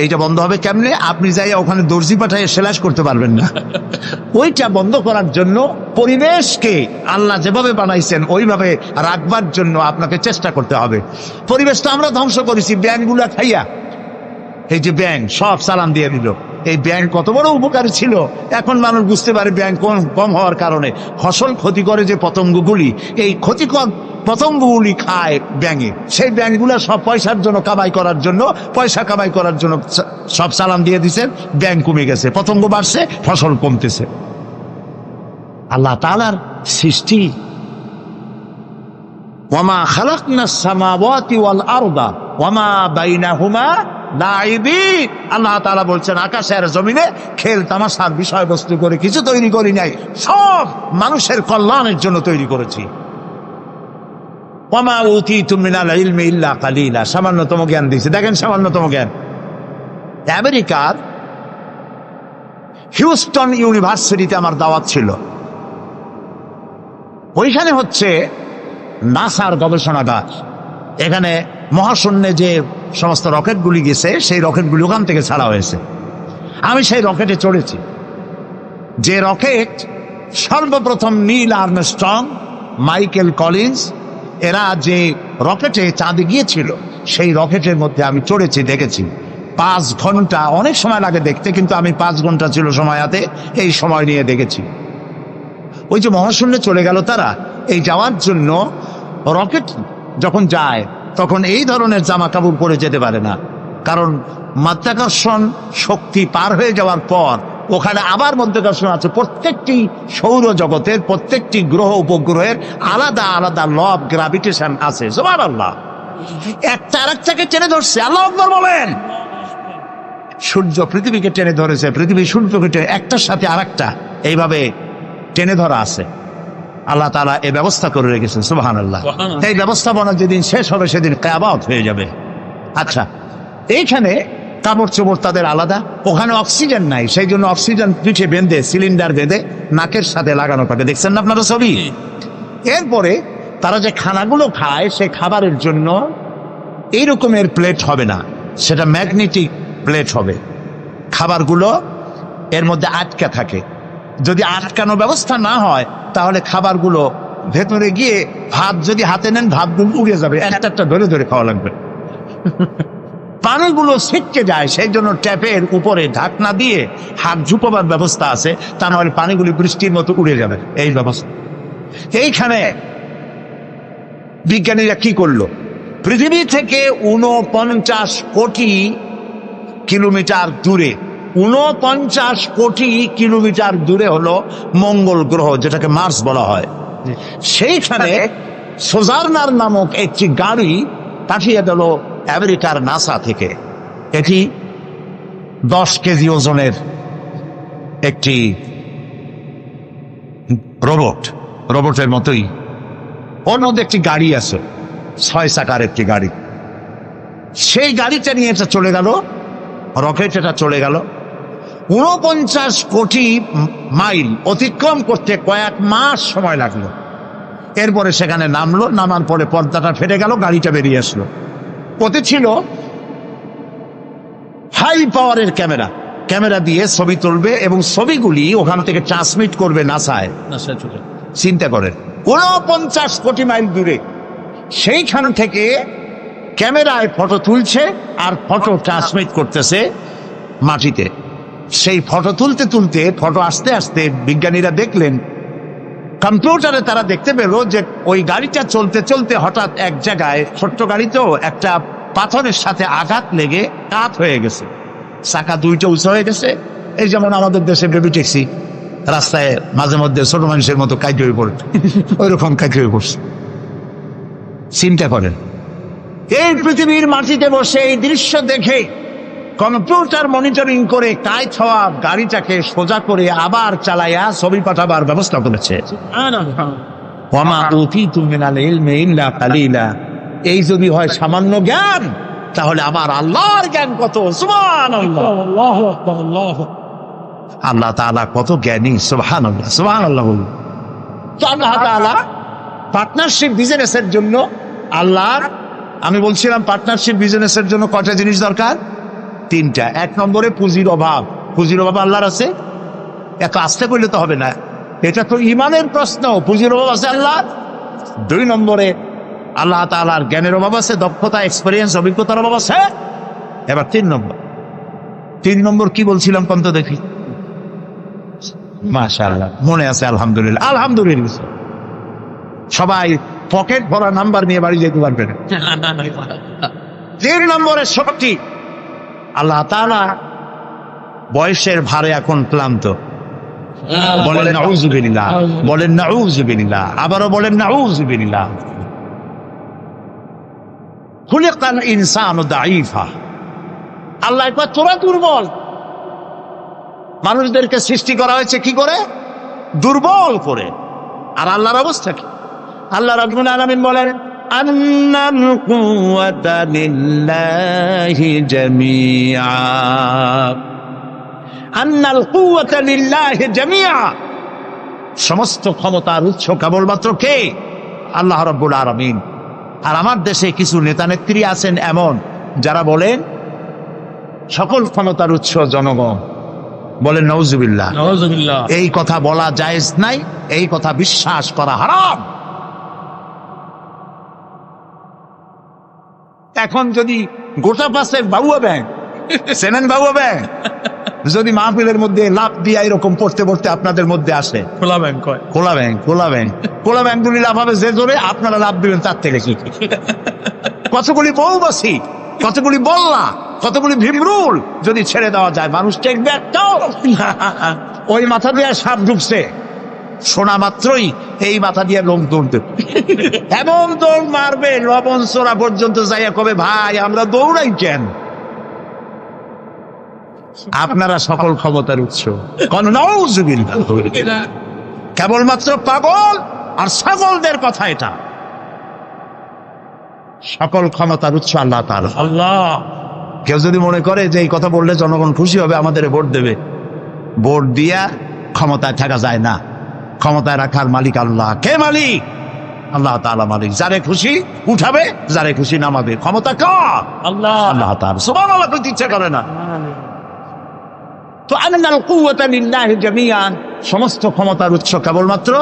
এইটা বন্ধ হবে কেমনে? আপনি যাই ওখানে দর্জি পাঠায় সেলাই করতে পারবেন না। ওইটা বন্ধ করার জন্য পরিবেশকে আল্লাহ যেভাবে বানাইছেন ওইভাবে রাখবার জন্য আপনাকে চেষ্টা করতে হবে। পরিবেশটা আমরা ধ্বংস করেছি ব্যাঙগুলা খাইয়া। এই যে ব্যাঙ সব সালাম দিয়ে দিল, এই ব্যাঙ কত বড় উপকারী ছিল। এখন মানুষ বুঝতে পারে ব্যাঙ কম হওয়ার কারণে ফসল ক্ষতি করে যে পতঙ্গগুলি, এই ক্ষতিকর পতঙ্গগুলি খায় ব্যাঙে। সেই ব্যাঙগুলা সব পয়সার জন্য কামাই করার জন্য, পয়সা কামাই করার জন্য সব সালাম দিয়ে দিচ্ছেন, ব্যাঙ কমে গেছে, পতঙ্গ বাড়ছে, ফসল কমতেছে। আল্লাহ তাআলার সৃষ্টি। ওয়ামা খালাকনাস সামাওয়াতি ওয়াল আরদা ওয়ামা বাইনাহুমা লাইবিন। আল্লাহ তাআলা বলছেন আকাশের জমিনে খেল তামাশার বিষয়বস্তু করে কিছু তৈরি করি নাই, সব মানুষের কল্যাণের জন্য তৈরি করেছি। ওয়ামা উতীতুম মিনাল ইলমি ইল্লা কালিলা, সামান্যতম জ্ঞান দিয়েছে। দেখেন সামান্যতম জ্ঞান। আমেরিকার হিউস্টন ইউনিভার্সিটিতে আমার দাওয়াত ছিল। ওইখানে হচ্ছে নাসার গবেষণাগার। এখানে মহাশূন্যে যে সমস্ত রকেটগুলি গেছে সেই রকেটগুলি ওখান থেকে ছাড়া হয়েছে। আমি সেই রকেটে চড়েছি, যে রকেট সর্বপ্রথম নীল আর্মস্ট্রং, মাইকেল কলিন্স এরা যে রকেটে চাঁদে গিয়েছিল সেই রকেটের মধ্যে আমি চড়েছি, দেখেছি। 5 ঘন্টা, অনেক সময় লাগে দেখতে, কিন্তু আমি 5 ঘন্টা ছিল সময় হাতে, এই সময় নিয়ে দেখেছি। ওই যে মহাশূন্যে চলে গেল তারা, এই যাওয়ার জন্য রকেট যখন যায় তখন এই ধরনের জামা কাপড় পরে যেতে পারে না, কারণ মাধ্যাকর্ষণ শক্তি পার হয়ে যাওয়ার পর ওখানে আবার মাধ্যাকর্ষণ আছে। প্রত্যেকটি সৌরজগতের প্রত্যেকটি গ্রহ উপগ্রহের আলাদা আলাদা ল অফ গ্রাভিটেশন আছে। সুবহানাল্লাহ। একটা আরেকটাকে টেনে ধরছে। আল্লাহু আকবার বলেন। সূর্য পৃথিবীকে টেনে ধরেছে, পৃথিবী সূর্যকে টেনে, একটার সাথে আরেকটা এইভাবে টেনে ধরা আছে। আল্লাহ তাআলা এই ব্যবস্থা করে রেখেছেন। সুবহানাল্লাহ। এই ব্যবস্থাপনা যেদিন শেষ হবে সেদিন কিয়ামত হয়ে যাবে। আচ্ছা, এইখানে কাপড় চোপড় তাদের আলাদা, ওখানে অক্সিজেন নাই, সেই জন্য অক্সিজেন পিঠে বেঁধে সিলিন্ডার বেঁধে নাকের সাথে লাগানো থাকে। দেখছেন না আপনারা ছবি? এরপরে তারা যে খানাগুলো খায় সেই খাবারের জন্য এই রকমের প্লেট হবে না, সেটা ম্যাগনেটিক প্লেট হবে। খাবারগুলো এর মধ্যে আটকা থাকে। যদি আটকানো ব্যবস্থা না হয় তাহলে খাবারগুলো ভেতরে গিয়ে ভাত যদি হাতে নেন ভাতগুলো উড়ে যাবে, একটা একটা ধরে ধরে খাওয়া লাগবে। পানিগুলো ছিটকে যায়, সেই জন্য ট্যাপের উপরে ঢাকনা দিয়ে হাত ঝুপবার ব্যবস্থা আছে, তা নাহলে পানিগুলি বৃষ্টির মতো উড়ে যাবে। এই ব্যবস্থা। এইখানে বিজ্ঞানীরা কি করলো? পৃথিবী থেকে 49 কোটি কিলোমিটার দূরে, 49 কোটি কিলোমিটার দূরে হলো মঙ্গল গ্রহ, যেটাকে মার্স বলা হয়। সেইখানে সোজার্নার নামক একটি গাড়ি পাঠিয়ে দিল আমেরিকার নাসা থেকে। এটি 10 কেজি ওজনের একটি রোবটের মতোই। ওর মধ্যে একটি গাড়ি আছে, 6 চাকার একটি গাড়ি। সেই গাড়িটা নিয়ে এটা চলে গেল, রকেট এটা চলে গেল। 49 কোটি মাইল অতিক্রম করতে কয়েক মাস সময় লাগলো। এরপরে সেখানে নামলো, নামার পরে পর্দাটা ফেটে গেল, গাড়িটা বেরিয়ে আসলো। ওতে ছিল হাই পাওয়ারের ক্যামেরা দিয়ে ছবি তুলবে এবং ছবিগুলি ওখান থেকে ট্রান্সমিট করবে নাসায়। চিন্তা করেন, 49 কোটি মাইল দূরে সেইখান থেকে ক্যামেরায় ফটো তুলছে আর ফটো ট্রান্সমিট করতেছে মাটিতে। সেই ফটো তুলতে তুলতে, ফটো আসতে আসতে বিজ্ঞানীরা দেখলেন, কম্পিউটারে তারা দেখতে পেল যে ওই গাড়িটা চলতে চলতে হঠাৎ এক জায়গায়, ছোট্ট গাড়িতেও একটা পাথরের সাথে আঘাত লেগে কাত হয়ে গেছে, চাকা 2টা উঁচু হয়ে গেছে। এই যেমন আমাদের দেশে বেবি ট্যাক্সি রাস্তায় মাঝে মধ্যে ছোট মানুষের মতো কাইতে হয়ে পড়ে, ওই রকম কাইতে হয়ে পড়ছে। চিন্তা করেন, এই পৃথিবীর মাটিতে বসে এই দৃশ্য দেখে কম্পিউটার মনিটরিং করে কাইত হওয়া গাড়িটাকে সোজা করে আবার চালাইয়া ছবি পাঠাবার ব্যবস্থা করেছে। ওয়া মা উতীতু মিনাল ইলমি ইল্লা কালিলা। এই যদি হয় সামান্য জ্ঞান, তাহলে আমার আল্লাহর জ্ঞান কত! সুবহানাল্লাহ, আল্লাহু আকবার, আল্লাহু আল্লাহ তাআলা কত জ্ঞানী! সুবহানাল্লাহ, সুবহানাল্লাহ। তো আল্লাহ তাআলা পার্টনারশিপ বিজনেসের জন্য আল্লাহর, আমি বলছিলাম পার্টনারশিপ বিজনেসের জন্য কয়টা জিনিস দরকার? তিনটা। এক নম্বরে পুঁজির অভাব। পুঁজির অভাব আল্লাহর আছে? এত আস্তে করলে তো হবে না, এটা তো ইমানের প্রশ্ন। পুঁজির অভাব আছে আল্লাহ। দুই নম্বরে আল্লাহ তাআলার জ্ঞানের অভাব আছে, দক্ষতা, এক্সপেরিয়েন্স, অভিজ্ঞতার অভাব আছে। এবার তিন নম্বর কি বলছিলাম কোন তো দেখি? মাশাআল্লাহ, মনে আছে? আলহামদুলিল্লাহ, আলহামদুলিল্লাহ। সবাই পকেট ভরা নাম্বার নিয়ে বাড়ি যেতে পারবে না। 3 নম্বরের শক্তি। আল্লাহ তাআলা বয়সের ভারে এখন ক্লান্ত। বলেন নাউযুবিল্লাহ, বলেন নাউযুবিল্লাহ, আবারও বলেন নাউযুবিল্লাহ। খুলিকাল ইনসানু দাঈফা। আল্লাহ কয় তোরা দুর্বল। মানুষদেরকে সৃষ্টি করা হয়েছে কি করে? দুর্বল করে। আর আল্লাহর অবস্থা কি? আল্লাহ রাব্বুল আলামিন বলেন আন্নাল কুওয়াতা লিল্লাহি জামিআ, আন্নাল কুওয়াতা লিল্লাহি জামিআ। সমস্ত ক্ষমতার উৎস কেবলমাত্র কে? আল্লাহ রাব্বুল আলামিন। আর আমার দেশে কিছু নেতা নেত্রী আছেন এমন, যারা বলেন সকল ক্ষমতার উৎস জনগণ। বলেন নাউযুবিল্লাহ, নাউযুবিল্লাহ। এই কথা বলা জায়েজ নাই, এই কথা বিশ্বাস করা হারাম। এখন যদি গোটা পাশের বাবুয়া ব্যাংক, চেনেন বাবুয়া ব্যাংক, যদি মাহফিলের মধ্যে লাভ দিয়া এরকম পড়তে পড়তে আপনাদের মধ্যে আসে, খোলা ব্যাংক কয়, খোলা ব্যাংক, খোলা ব্যাংক, খোলা ব্যাংক গুলি লাভ হবে যে জোরে, আপনারা লাভ দিবেন তার থেকে কি? কতগুলি বউবাসী, কতগুলি বল্লা, কতগুলি ভিমরুল যদি ছেড়ে দেওয়া যায়, মানুষ টেকবে একটাও? ওই মাথা দিয়ে সাপ ঢুকছে, শোনা মাত্রই এই মাথা দিয়ে লোক দৌড় দেবে, এমন দৌড় মারবে লবণ চোরা পর্যন্ত যাইয়া কবে ভাই আমরা দৌড়াই কেন? আপনারা সকল ক্ষমতার উৎস। কেবলমাত্র পাগল আর ছাগলদের কথা এটা। সকল ক্ষমতার উৎস আল্লাহ তাআলা। আল্লাহ। কেউ যদি মনে করে যে এই কথা বললে জনগণ খুশি হবে, আমাদের ভোট দেবে, ভোট দিয়া ক্ষমতায় থাকা যায় না। ক্ষমতায় রাখার মালিক আল্লাহ। কে মালিক? আল্লাহ তাআলা মালিক। যারে খুশি উঠাবে, যারে খুশি নামাবে। ক্ষমতা কার? আল্লাহ, আল্লাহ তাআলা। সুবহানাল্লাহ, কইতে ইচ্ছা করে না। তো আন্নাল কুওয়াতা লিল্লাহি জামিআন, সমস্ত ক্ষমতার উৎস কেবলমাত্র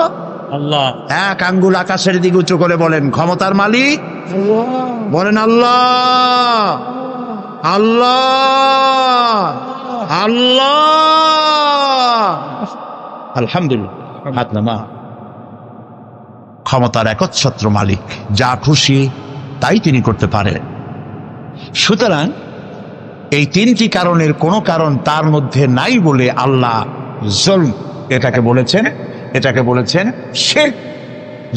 আল্লাহ। এক আঙ্গুল আকাশের দিকে উঁচু করে বলেন ক্ষমতার মালিক আল্লাহ। বলেন আল্লাহ, আল্লাহ, আল্লাহ। আলহামদুলিল্লাহ। হাত নামা। ক্ষমতার একচ্ছত্র মালিক, যা খুশি তাই তিনি করতে পারেন। সুতরাং এই তিনটি কারণের কোনো কারণ তার মধ্যে নাই বলে আল্লাহ জুলম এটাকে বলেছেন, এটাকে বলেছেন শিরক,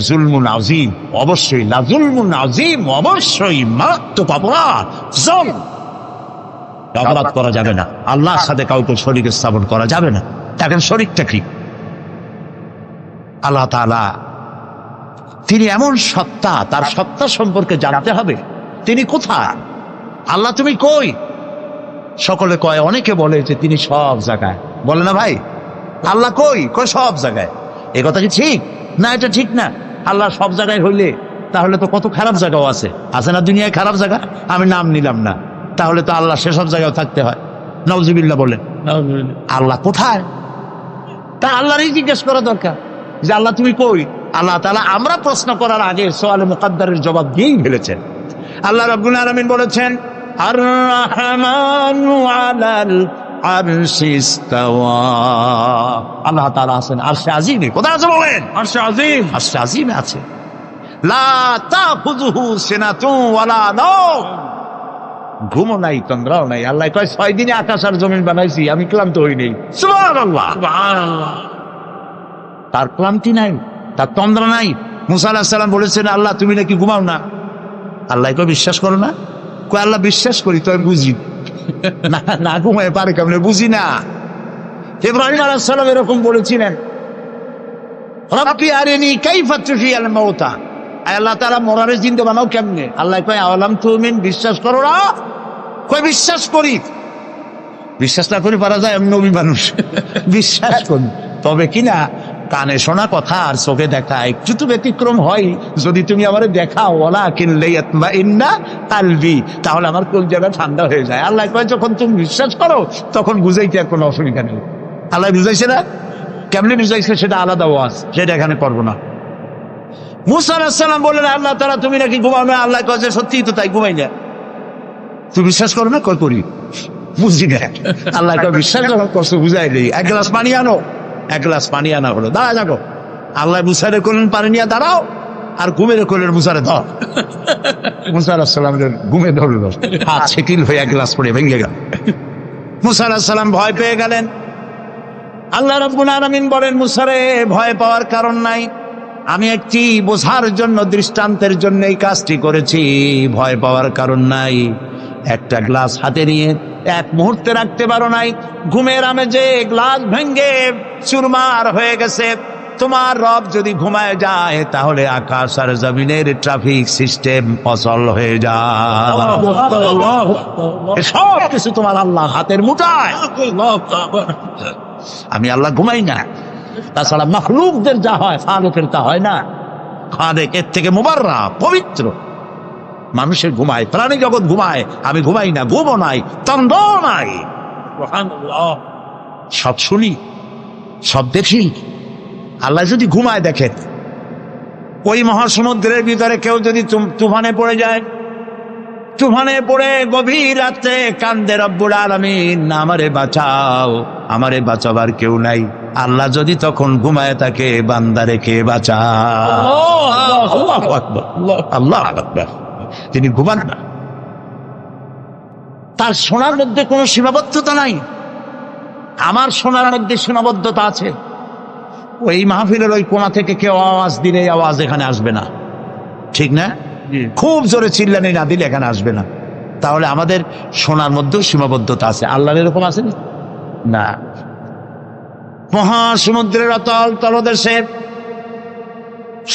জুলমুন আযীম। অবশ্যই লা জুলমুন আযীম, অবশ্যই মারাত্মক অপরাধ। জুলম, অপরাধ করা যাবে না, আল্লাহর সাথে কাউকে শরীক স্থাপন করা যাবে না। দেখেন শরীকটা কি? আল্লাহ তাআলা তিনি এমন সত্তা, তার সত্তা সম্পর্কে জানতে হবে। তিনি কোথায়? আল্লাহ তুমি কই? সকলে কয়, অনেকে বলে যে তিনি সব জায়গায়। বলে না ভাই, আল্লাহ কই? কয় সব জায়গায়। এই কথা কি ঠিক? না, এটা ঠিক না। আল্লাহ সব জায়গায় হইলে তাহলে তো কত খারাপ জায়গাও আছে, আছে না দুনিয়ায় খারাপ জায়গা? আমি নাম নিলাম না, তাহলে তো আল্লাহ সেসব জায়গায় থাকতে হয়। নাউযুবিল্লাহ বলেন। আল্লাহ কোথায়? তা আল্লাহরই জিজ্ঞেস করা দরকার যে আল্লাহ তুমি কই? আল্লাহ তাআলা আমরা প্রশ্ন করার আগে সোয়ালে মুকাদ্দারের জবাব দিয়েই ফেলেছেন। আল্লাহ রাব্বুল আলামিন বলেছেন আর রাহমানু আলাল আরশি ইস্তাওয়া। আল্লাহ তাআলা আছেন আরশে আজিমে। কোথায় আছে বলেন? আরশে আজিম। আরশে আজিমে আছে। লা তাখুযুহু সিনাতুন ওয়ালা নাওম, ঘুমও নাই, তন্দ্রাও নাই। আল্লাহ কয় 6 দিনে আকাশ আর জমিন বানাইছি, আমি ক্লান্ত হই নাই। সুবহানাল্লাহ, সুবহানাল্লাহ। তার ক্লান্তি নাই, তার তন্দ্রা নাই। মুসা আলাইহিস সালাম বলেছেন আল্লাহ তুমি নাকি ঘুমাও না। আল্লাহ কয় বিশ্বাস করো না? কয় আল্লাহ বিশ্বাস করি, তো বুঝি না, না ঘুমায় পারে কেমন? বুঝি না। ইব্রাহিম আলাইহিস সালাম এরকম বলেছিলেন রব্বি আরিনি কাইফা তুহিয়াল মাউতা, আল্লাহ তাআলা মরারে জিন্দা বানাও কেমনে? আল্লাহ কয় আওয়ালাম তুমিন, বিশ্বাস করো না? কয় বিশ্বাস করি। বিশ্বাস না করে পারা যায়? নবী মানুষ বিশ্বাস করি, তবে কিনা কানে শোনা কথা আর চোখে দেখা একটু তো ব্যতিক্রম হয়। যদি তুমি আমারে দেখাও ওয়ালাকিন লিয়াতমাইন্না কালবি, তাহলে আমার কলিজাটা ঠান্ডা হয়ে যায়। আল্লাহ কয় যখন তুমি বিশ্বাস করো তখন বুঝাইতে আর কোনো অসুবিধা নেই। আল্লাহ বুঝাইছে না? কেমনি বুঝাইছে সেটা আলাদা ওয়াজ, সেটা এখানে করবো না। মুসা আলাইহিস সালাম বললেন আল্লাহ তাআলা তুমি নাকি ঘুমাও না? আল্লাহ কয় সত্যিই তো তাই, ঘুমাই না। তুই বিশ্বাস করো না? কয় করি, বুঝি না। আল্লাহ কয় বিশ্বাস যখন করছো বুঝাই দেই, এক গ্লাস পানি আনো। এক গ্লাস পানি আনা হলো, দাঁড়া যাবো। আল্লাহ মুসারে করলেন পানি নিয়ে দাঁড়াও, আর ঘুমের করলেন মুসারে ধর। মুসা আলাইহিস সালাম ঘুমে ধরল, হাত শিথিল হয়ে এক গ্লাস পড়ে ভেঙে গেল। মুসা আলাইহিস সালাম ভয় পেয়ে গেলেন। আল্লাহ রাব্বুল আলামিন বলেন মুসারে ভয় পাওয়ার কারণ নাই, আমি একটি বোঝার জন্য, দৃষ্টান্তের জন্য এই কাজটি করেছি, ভয় পাওয়ার কারণ নাই। একটা গ্লাস হাতে নিয়ে এক মুহূর্তে রাখতে পারো নাই, ঘুমের আমেজে গ্লাস ভেঙ্গে চুরমার হয়ে গেছে। তোমার রব যদি ঘুমায় যায় তাহলে আকাশ আর জমিনের ট্রাফিক সিস্টেম অচল হয়ে যায়। সব কিছু তোমার আল্লাহ হাতের মুঠায়। আমি আল্লাহ ঘুমাই না, তাছাড়া মাখলুকদের যা হয় খালেকের তা হয় না। খালেক এর থেকে মুবাররা, পবিত্র। মানুষের ঘুমায়, প্রাণী জগৎ ঘুমায়, আমি ঘুমাই না, ঘুমও নাই, তন্দ নাই। সব শুনি, সব দেখি। আল্লাহ যদি ঘুমায় দেখেন, ওই মহাসমুদ্রের ভিতরে কেউ যদি তুফানে পড়ে যায়, তুফানে পড়ে গভীর রাতে কান্দে রব্বুল আলামিন আমারে বাঁচাও, আমারে বাঁচাবার কেউ নাই। আল্লাহ যদি তখন ঘুমায় তাকে বান্দা রেখে বাঁচাও। আল্লাহ আকবার। তিনি ঘুমান না, তার শোনার মধ্যে কোনো সীমাবদ্ধতা নাই। আমার শোনার মধ্যে সীমাবদ্ধতা আছে। ওই মাহফিলের ওই কোণা থেকে কেউ আওয়াজ দিলে আওয়াজ এখানে আসবে না, ঠিক না? খুব জোরে চিল্লানি না দিলে এখানে আসবে না। তাহলে আমাদের শোনার মধ্যেও সীমাবদ্ধতা আছে। আল্লাহর এরকম আছে না? মহাসমুদ্রের অতল তলদেশে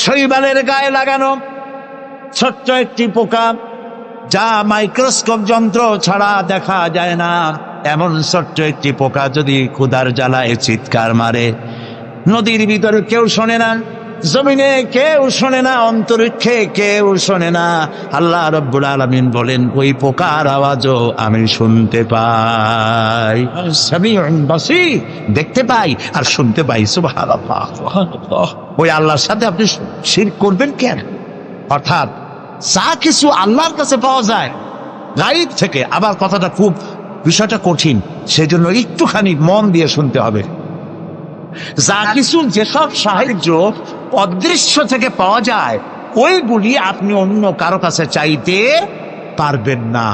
শৈবালের গায়ে লাগানো ছোট্ট একটি পোকা, যা মাইক্রোস্কোপ যন্ত্র ছাড়া দেখা যায় না, এমন ছোট্ট একটি পোকা যদি ক্ষুধার জ্বালায় চিৎকার মারে, নদীর ভিতরে কেউ শোনে না, জমিনে কেউ শোনে না, অন্তরিক্ষে কেউ শোনে না। আল্লাহ রাব্বুল আলামিন বলেন ওই পোকার আওয়াজও আমি শুনতে পাই। সামিউন বাসীর, দেখতে পাই আর শুনতে পাই। সুবহানাল্লাহ। ওই আল্লাহর সাথে আপনি শিরক করবেন কেন? অর্থাৎ যা কিছু আল্লাহর কাছে পাওয়া যায় গায়েব থেকে, আবার কথাটা খুব বিষয়টা কঠিন, সেজন্য একটুখানি মন দিয়ে শুনতে হবে। যা কিছু, যেসব সাহায্য অদৃশ্য থেকে পাওয়া যায়, ওইগুলি আপনি অন্য কারো কাছে চাইতে পারবেন না।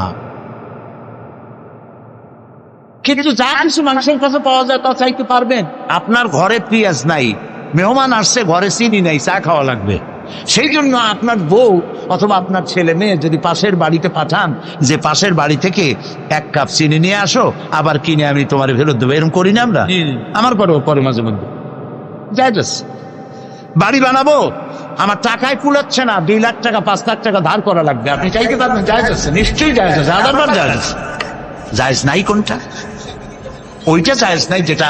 কিন্তু যা কিছু মানুষের কাছে পাওয়া যায় তা চাইতে পারবেন। আপনার ঘরে পেঁয়াজ নাই, মেহমান আসছে, ঘরে চিনি নাই, চা খাওয়া লাগবে। সেই জন্য আপনার বউ অথবা আপনার ছেলে মেয়ে যদি পাশের বাড়িতে পাঠান যে পাশের বাড়ি থেকে এক কাপ চিনি নিয়ে আসো, আবার কিনে আমি তোমার ফেরত দেবো, এরকম করি না আমরা? আমার পরে মাঝে মধ্যে যাই বাড়ি বানাবো, আমার টাকায় কুলাচ্ছে না, 2 লাখ টাকা 5 লাখ টাকা ধার করা লাগবে, আপনি চাইতে পারবেন? জায়েজ আছে, নিশ্চয়ই জায়েজ আছে, হাজারবার জায়েজ আছে। জায়েজ নাই কোনটা? ওইটা জায়েজ নাই যেটা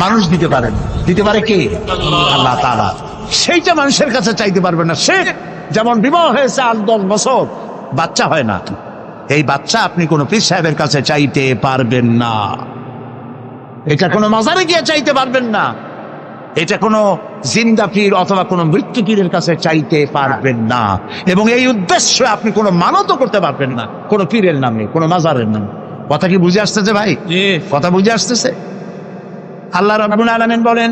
মানুষ দিতে পারেন। দিতে পারে কে? আল্লাহ তাআলা। সেইটা মানুষের কাছে চাইতে পারবেন না। সে যেমন বিবাহ হয়েছে 8-10 বছর, বাচ্চা হয় না, এই বাচ্চা আপনি কোন পীর সাহেবের কাছে চাইতে পারবেন না। এটা কোনো মাজারে গিয়ে চাইতে পারবেন না। এটা কোনো জিন্দা পীর অথবা কোনো মৃত্যু পীরের কাছে চাইতে পারবেন না। এবং এই উদ্দেশ্যে আপনি কোনো মানতও করতে পারবেন না কোনো পীরের নামে, কোনো মাজারের নামে। কথা কি বুঝে আসতেছে ভাই? কথা বুঝে আসতেছে? আল্লাহ রাব্বুল আলামিন বলেন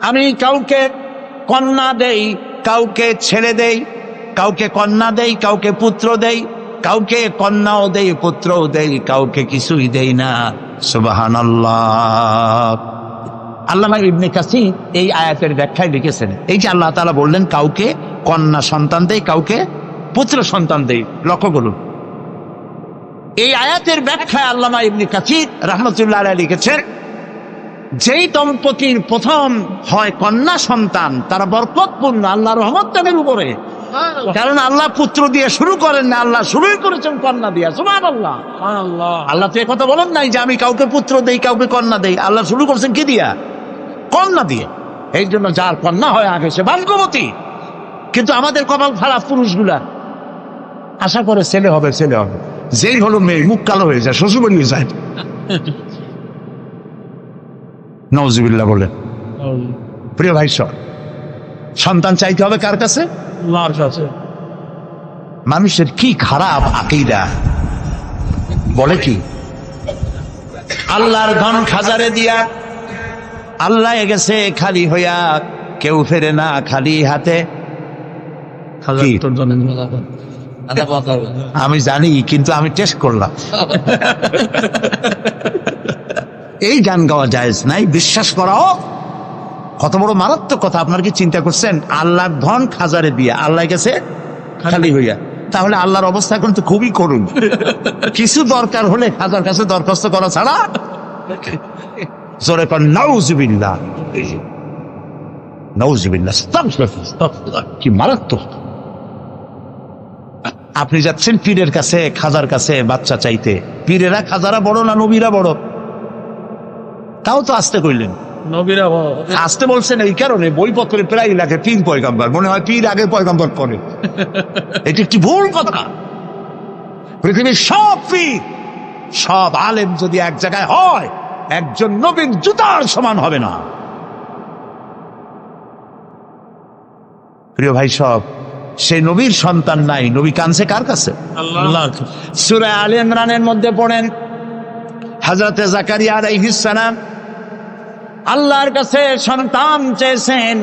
আমি কাউকে কন্যা দেই, কাউকে ছেলে দেই, কাউকে কন্যা দেই, কাউকে পুত্র দেই, কাউকে কন্যাও দেই, পুত্রও দেই, কাউকে কিছুই দেই না। সুবহানাল্লাহ। আল্লামা ইবনে কাসির এই আয়াতের ব্যাখ্যায় লিখেছেন, এই যে আল্লাহ তাআলা বললেন কাউকে কন্যা সন্তান দেই, কাউকে পুত্র সন্তান দেই, লক্ষ্য করুন এই আয়াতের ব্যাখ্যায় আল্লামা ইবনে কাসির রাহমাতুল্লাহ আলাইহি লিখেছেন যেই দম্পতির প্রথম হয় কন্যা সন্তান তারা বরকতপূর্ণ, আল্লাহর রহমত তাদের উপরে। কারণ আল্লাহ পুত্র দিয়ে শুরু করেন না, আল্লাহ শুরুই করেছেন কন্যা দিয়া। সুবহানাল্লাহ। আল্লাহ তো কথা বলেন নাই যে আমি কাউকে পুত্র দেই কাউকে কন্যা দেই। আল্লাহ শুরু করছেন কি দিয়া? কন্যা দিয়ে। এই জন্য যার কন্যা হয় আগে সে ভাগ্যবতী। কিন্তু আমাদের কপাল খারাপ পুরুষগুলা আশা করে ছেলে হবে ছেলে হবে, যেই হলো মেয়ে মুখ কালো হয়ে যায়, শ্বশুরবাড়ি হয়ে যায়। নাউজুবিল্লাহ বলে। প্রিয় ভাই সব, সন্তান চাইতে হবে কার কাছে? আল্লাহর কাছে। মানুষের কি খারাপ আকীদা, বলে কি আল্লাহর ধন খাজারে দিয়া আল্লাহ গেছে খালি হইয়া, কেউ ফেরে না খালি হাতে। আমি জানি, কিন্তু আমি টেস্ট করলাম। এই গান গাওয়া জায়েজ নাই, বিশ্বাস করাও কত বড় মারাত্মক কথা। আপনার কি চিন্তা করছেন? আল্লাহর ধন খাজারে দিয়া আল্লাহ গেছে খালি হইয়া, তাহলে আল্লাহর অবস্থা এখন তো খুবই করুন। কিছু দরকার হলে খাজার কাছে দরখাস্ত করা ছাড়া জোরে কর নাউজুবিল্লাহ, নাউজুবিল্লাহ, কি মারাত্মক। আপনি যাচ্ছেন পীরের কাছে খাজার কাছে বাচ্চা চাইতে, পীরেরা খাজারা বড় না নবীরা বড়? তাও তো আসতে কইলেন, নবীরা বড়। আসতে বলছেন এই কারণে বইপত্রে প্রায় লাগে পীর পয়গাম্বর, মনে হয় পীর আগে পয়গাম্বর পরে। এটি একটি ভুল কথা। পৃথিবীর সব পীর সব আলেম যদি এক জায়গায় হয়, একজন নবীর জুতার সমান হবে না। প্রিয় ভাই সব, সেই নবীর সন্তান নাই, নবী কানছে কার কাছে? আল্লাহ। সূরা আলে ইমরানের মধ্যে পড়েন, হযরতে জাকারিয়া আলাইহিস সালাম আল্লাহর কাছে সন্তান চেয়েছেন।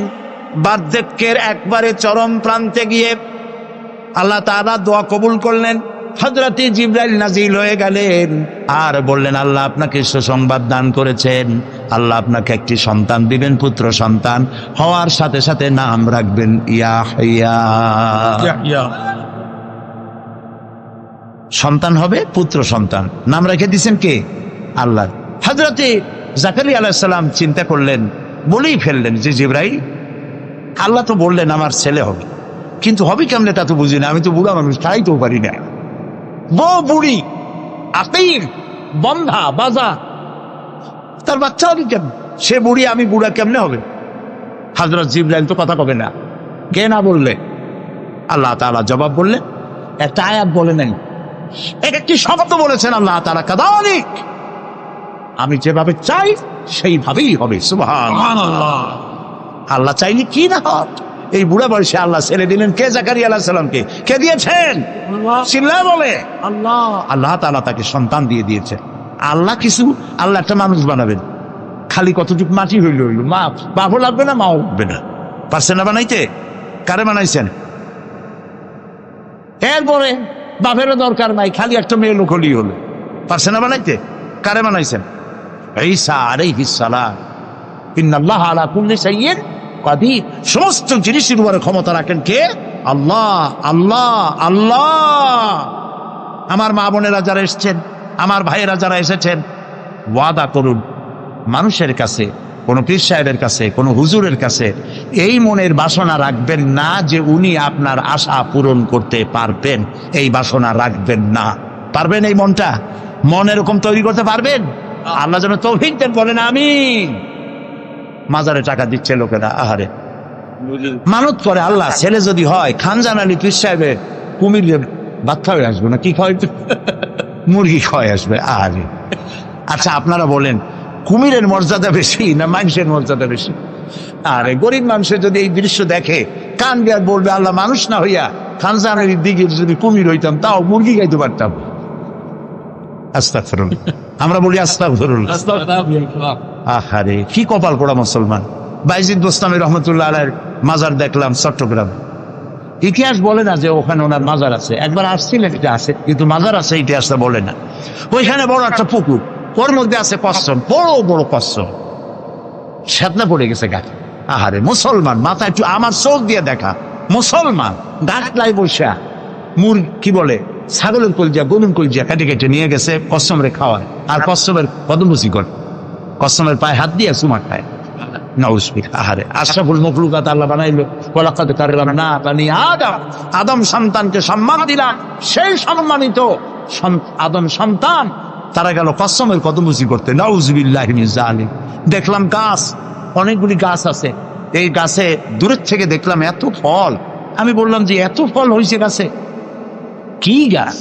বার্ধক্যের একবারে চরম প্রান্তে গিয়ে আল্লাহ তাআলা দোয়া কবুল করলেন। হযরতে জিবরাইল নাজিল হয়ে গেলেন আর বললেন, আল্লাহ আপনাকে সুসংবাদ দান করেছেন, আল্লাহ আপনাকে একটি সন্তান দিবেন, পুত্র সন্তান। হওয়ার সাথে সাথে নাম রাখবেন ইয়াহইয়া। সন্তান হবে, পুত্র সন্তান, নাম রেখে দিয়েছেন কে? আল্লাহ। হযরতে জাকারিয়া আলাইহিস সালাম চিন্তা করলেন, বলেই ফেললেন যে জিবরাইল, আল্লাহ তো বললেন আমার ছেলে হবে, কিন্তু হবে কেমনে তা তো বুঝি না, আমি তো বুড়া মানুষ, খাইতেও পারি না। বউ বুড়ি, আকিম, বন্ধা বাজা, তার বাচ্চা হবে কেমন? সে বুড়ি আমি বুড়া, কেমনে হবে? হযরত জিবরাইল তো কথা কবে না, কে না বললে? আল্লাহ তাআলা জবাব বললেন, একটা আয়াত বলে নাই, একটি শব্দ বলেছেন আল্লাহ তাআলা, কাযালিক, আমি যেভাবে চাই সেইভাবেই হবে। সুবহানাল্লাহ। আল্লাহ চাইলে কি না হয়। এই বুড়া বয়সে আল্লাহ ছেলে দিলেন কে? জাকারিয়া আলাইহিস সালামকে। কে দিয়েছেন? চিল্লায় বলে আল্লাহ। আল্লাহ তাআলা তাকে সন্তান দিয়ে দিয়েছে। আল্লাহ কিছু, আল্লাহ একটা মানুষ বানাবেন, খালি কতটুকু মাটি হইল হইল, মা বাপও লাগবে না, মাও লাগবে না। পারছেন না বানাইতে? কারে বানাইছেন? এরপরে বাপেরও দরকার নাই, খালি একটা মেয়ে লোক হলেই হলো। পারছেন না বানাইতে? কারে বানাইছেন? ঈসা আলাইহিস সালাম। ইন্নাল্লাহ আলা কুল্লি শাইইন কাদির। সমস্ত জিনিসের উপরে ক্ষমতা রাখেন কে? আল্লাহ। আল্লাহ আল্লাহ। আমার মা বোনেরা যারা এসেছেন, আমার ভাইয়েরা যারা এসেছেন, ওয়াদা করুন মানুষের কাছে, কোন পীর সাহেবের কাছে, কোন হুজুরের কাছে এই মনের বাসনা রাখবেন না যে উনি আপনার আশা পূরণ করতে পারবেন। এই বাসনা রাখবেন না। পারবেন? এই মনটা, মন এরকম তৈরি করতে পারবেন? আল্লাহ যেন তৌফিক দেন, বলেন আমিন। মাজারে টাকা দিচ্ছে লোকেরা, আহারে মানত করে, আল্লাহ ছেলে যদি হয় খানজান আলী পীর সাহেবের কুমির ভাত খাওয়াই আসবে না, কি খাওয়াই, মুরগি খাওয়াই আসবে। আহারে। আচ্ছা আপনারা বলেন, কুমিরের মর্যাদা বেশি না মানুষের মর্যাদা বেশি? আরে গরিব মানুষের যদি এই দৃশ্য দেখে কান দিয়ে বলবে, আল্লাহ মানুষ না হইয়া খানজানের দিকে যদি কুমির হইতাম তাও মুরগি খাইতে পারতাম। আস্তাগফিরুল্লাহ। আমরা বলি আস্তাগফিরুল্লাহ। আহারে কি কপাল পোড়া মুসলমান। বাইজিদ বোস্তামি রহমতুল্লাহ আলাইহির মাজার দেখলাম চট্টগ্রাম। ইতিহাস বলে না যে ওখানে ওনার মাজার আছে, একবার আসছিলেন, এটা আছে, কিন্তু মাজার আছে ইতিহাসটা বলে না। ওইখানে বড় একটা পুকুর, ওর মধ্যে আছে কচ্ছপ, বড় বড় কচ্ছপ, সেতনা পড়ে গেছে গাছ। আহারে মুসলমান, মাথা একটু আমার চোখ দিয়ে দেখা, মুসলমান গাছলাই বসা কি বলে ছাগলের কলজিয়া, গরুর কলজিয়া কেটে কেটে নিয়ে গেছে কচ্ছপরে খাওয়ায়, আর কচ্ছপের কদমবুচি করে। কসমের পায়ে হাত দিয়ে চুমা খায়। নাউজুবিল্লাহ। আহারে, আশরাফুল মখলুকাত আল্লাহ বানাইলো, ওয়ালাকাদ কাররামনা বানি আদম, আদম সন্তানকে সম্মান দিলাম। সেই সম্মানিত আদম সন্তান তারা গেল কসমের কদমুজি করতে। নাউজুবিল্লাহি মিন যালিক। দেখলাম গাছ, অনেকগুলি গাছ আছে, এই গাছে দূরের থেকে দেখলাম এত ফল। আমি বললাম যে এত ফল হয়েছে গাছে, কি গাছ?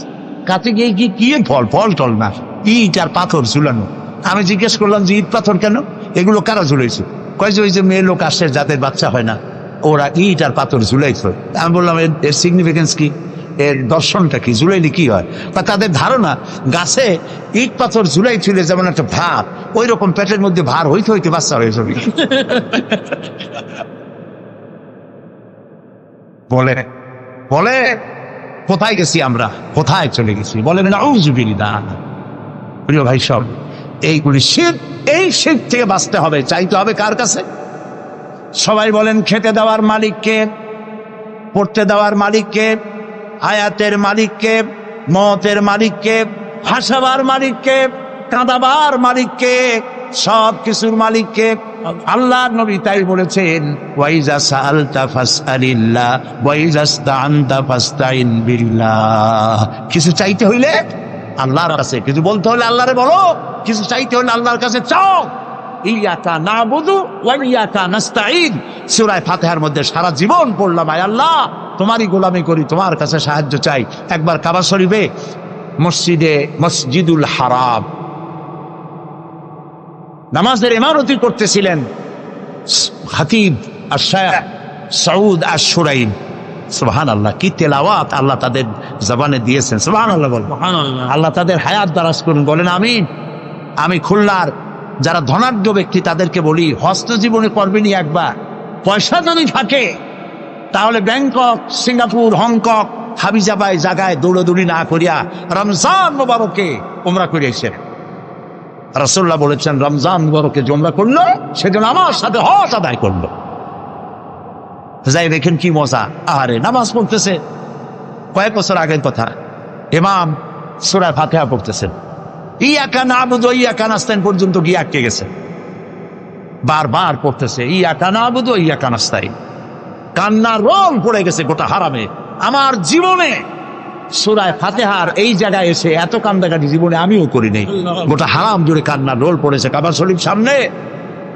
কাছে গিয়ে কি ফল? ফল টল না, ইট আর পাথর ঝুলানো। আমি জিজ্ঞেস করলাম যে ইট পাথর কেন, এগুলো কারা ঝুলাইছে? কয় যে ওই যে মেয়ে লোক আসে যাদের বাচ্চা হয় না, ওরা ইট আর পাথর ঝুলাইছে। আমি বললাম এর সিগনিফিকেন্স কি, এর দর্শনটা কি, ঝুলাইলে কি হয়? বা তাদের ধারণা গাছে ইট পাথর ঝুলাই ছিল যেমন একটা ভার, ওই রকম পেটের মধ্যে ভার হইতে হইতে বাচ্চা হয়ে যাবে। বলে বলে কোথায় গেছি আমরা, কোথায় চলে গেছি? বলেন নাউজুবিল্লাহ। প্রিয় ভাই সব, এইগুলি শিরক, এই শিরক থেকে বাঁচতে হবে। চাইতে হবে কার কাছে? সবাই বলেন খেতে দেওয়ার মালিককে, পড়তে দেওয়ার মালিককে, হায়াতের মালিককে, মতের মালিককে, হাসাবার মালিককে, কাঁদাবার মালিককে, সব কিছুর মালিককে। আল্লাহর নবী তাই বলেছেন, ওয়াইজা সাআলতা ফাসআলিল্লাহ ওয়াইজা ইসতাআনতা ফাসতাইন বিল্লাহ। কিছু চাইতে হইলে আল্লাহর কাছে, কিছু বলতে হলে আল্লাহরে বলো, কিছু চাইতে হলে আল্লাহর কাছে চাও। ইয়াকা নাবুদু ওয়া ইয়াকা নাস্তাঈন। সূরা ফাতিহার মধ্যে সারা জীবন পড়লাম, আয় আল্লাহ তোমারই গোলামি করি, তোমার কাছে সাহায্য চাই। একবার কাবা শরীফে মসজিদুল হারাম নামাজের ইমামতি করতেছিলেন খতিব আশ-শাইখ সৌদ আশ-শুরাইন। সুবহানাল্লাহ, কি তেলাওয়াত আল্লাহ তাদের জবানে দিয়েছেন। সুবহানাল্লাহ বল। আল্লাহ তাদের হায়াত দারাজ করুন, বলেন আমিন। আমি খুলনার যারা ধনাঢ্য ব্যক্তি তাদেরকে বলি, হস্ত জীবনে করবেনি একবার। পয়সা যদি থাকে তাহলে ব্যাংকক, সিঙ্গাপুর, হংকং, হাবিজাবাই জায়গায় দৌড়াদৌড়ি না করিয়া রমজান মুবারকে উমরা করিয়েছেন। রাসূলুল্লাহ বলেছেন, রমজান মুবারকে যে উমরা করলো সেজন্য আমার সাথে হজ আদায় করলো। যাই দেখেন কি মজা। আহারে, নামাজ পড়তেছে, কয়েক বছর আগের কথা, ইমাম সূরা ফাতিহা পড়তেছেন, ইয়াকা নাবুদু ওয়া ইয়াকা নাস্তাইন পর্যন্ত গিয়ে আটকে গেছে। বারবার পড়তেছে ইয়াকা নাবুদু ওয়া ইয়াকা নাস্তাইন। কান্নার রোল পড়ে গেছে গোটা হারামে। আমার জীবনে সূরা ফাতিহার এই জায়গায় এসে এত কান্দাকাটি জীবনে আমিও করি নাই। গোটা হারাম জুড়ে কান্নার রোল পড়েছে। কাবা শরীফ সামনে,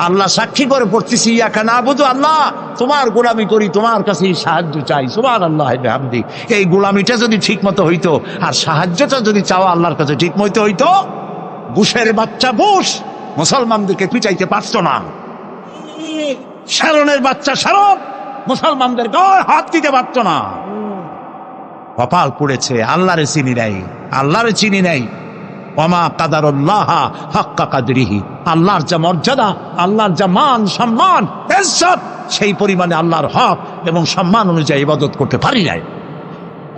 আল্লাহ সাক্ষী করে পড়তেছি, ইয়াকা নাবুদু, আল্লাহ তোমার গোলামি করি, তোমার কাছে সাহায্য চাই। সুবহানাল্লাহ বিহামদি। এই গোলামিটা যদি ঠিক মতো হইতো, আর সাহায্যটা যদি চাওয়া আল্লাহর কাছে ঠিক মতো হইতো, বুশের বাচ্চা বুশ মুসলমানদেরকে পিটাইতে পারত না। শারনের বাচ্চা শারন মুসলমানদের গায়ে হাত দিতে পারত না। কপাল পড়েছে, আল্লাহরে চিনি নাই, আল্লাহরে চিনি নাই। ওমা কাদারুল্লাহ হাক্কা কাদরিহি। আল্লাহর যা মর্যাদা, আল্লাহর যা মান সম্মান ইজ্জত, সেই পরিমাণে আল্লাহর হক এবং সম্মান অনুযায়ী ইবাদত করতে পারি নাই।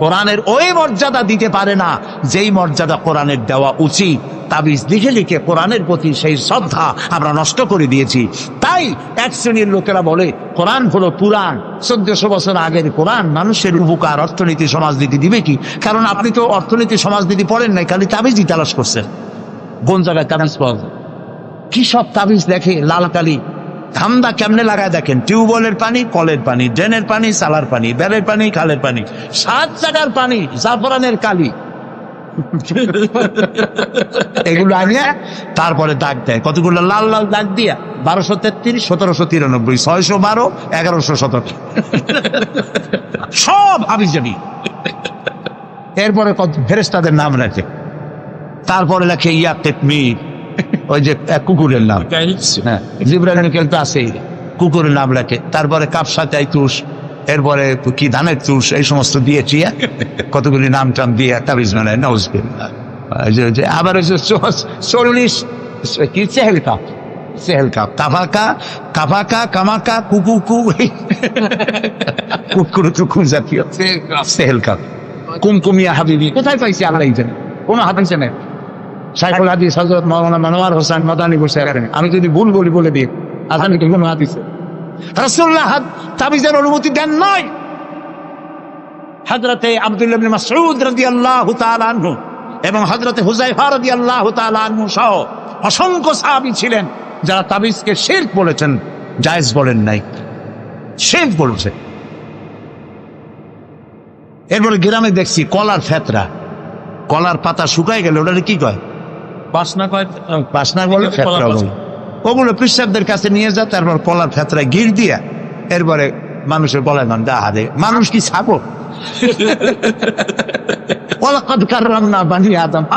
কোরআনের ওই মর্যাদা দিতে পারে না যেই মর্যাদা কোরআনের দেওয়া উচিত। তাবিজ লিখে লিখে কোরআনের প্রতি সেই শ্রদ্ধা আমরা নষ্ট করে দিয়েছি। তাই এক শ্রেণীর লোকেরা বলে কোরআন হলো পুরাণ, 1400 বছর আগের কোরআন মানুষের উপকার, অর্থনীতি, সমাজনীতি দিবে কি? কারণ আপনি তো অর্থনীতি, সমাজনীতি পড়েন নাই, খালি তাবিজই তালাশ করছেন। কোন জায়গায় তাবিজ পাওয়া যায়? কি সব তাবিজ দেখে, লাল কালি ধান্দা কেমনে লাগায় দেখেন। টিউবওয়েলের পানি, কলের পানি, ড্রেনের পানি, সালার পানি, বেলের পানি, খালের পানি, 7 জায়গার পানি, জাফরানের কালি, এগুলো আনিয়া তারপরে দাগ দেয়। কতগুলো লাল লাল দাগ দিয়া 1233, 1793, 612, 1117 সব হাবিজাবি। এরপরে কত ফেরেশতাদের নাম রাখে, তারপরে লেখে ইয়া তেতমির, ওই যে কুকুরের নাম, হ্যাঁ জিবরাইল মিকাইল তো আছেই, কুকুরের নাম লেখে। তারপরে কাপসা চাইতুস, এরপরে কি ধানের তুষ, এই সমস্ত দিয়েছি, কতগুলি নাম টাম দিয়ে তাবিজ মানে নাউজুবিল্লাহ। আবার ওই 40 কি চেহেল কাপ, চেহেল কাপ, কাফাকা, কাফাকা, কামাকা, কুকুকু, কুকুর টুকুর জাতীয় চেহেল কাপ, কুমকুমিয়া হাবিবি, কোথায় পাইছি আল্লাহ জানে, কোনো হাদিসে নেই। শাইখুল হাদিস হযরত মাওলানা মনোয়ার হোসেন মাদানী বসে আছেন, আমি যদি ভুল বলি বলে দিই, আজানি কি কোনো হাদিসে রাসূলুল্লাহ তাবিজের অনুমতি দেন নাই। হযরতে আব্দুল্লাহ ইবনে মাসউদ রাদিয়াল্লাহু তাআলা আনহু এবং হযরতে হুযায়ফা রাদিয়াল্লাহু তাআলা আনহু সহ অসংখ্য সাহাবী ছিলেন, যারা তাবিজকে শিরক বলেছেন, জায়েজ বলেন নাই, শিরক বলেছে। এরপরে গ্রামে দেখছি কলার ফেতরা, কলার পাতা শুকায় গেলে ওটা কি কয়? বাসনা কয়, বাসনা বলে, ফেতরা বলে। ওগুলো পিসাবদের কাছে নিয়ে যা, তারপর কলার ফেতরা গির দিয়া এরপরে মানুষের গলায় গান দা হারে। মানুষ কি ছাগল?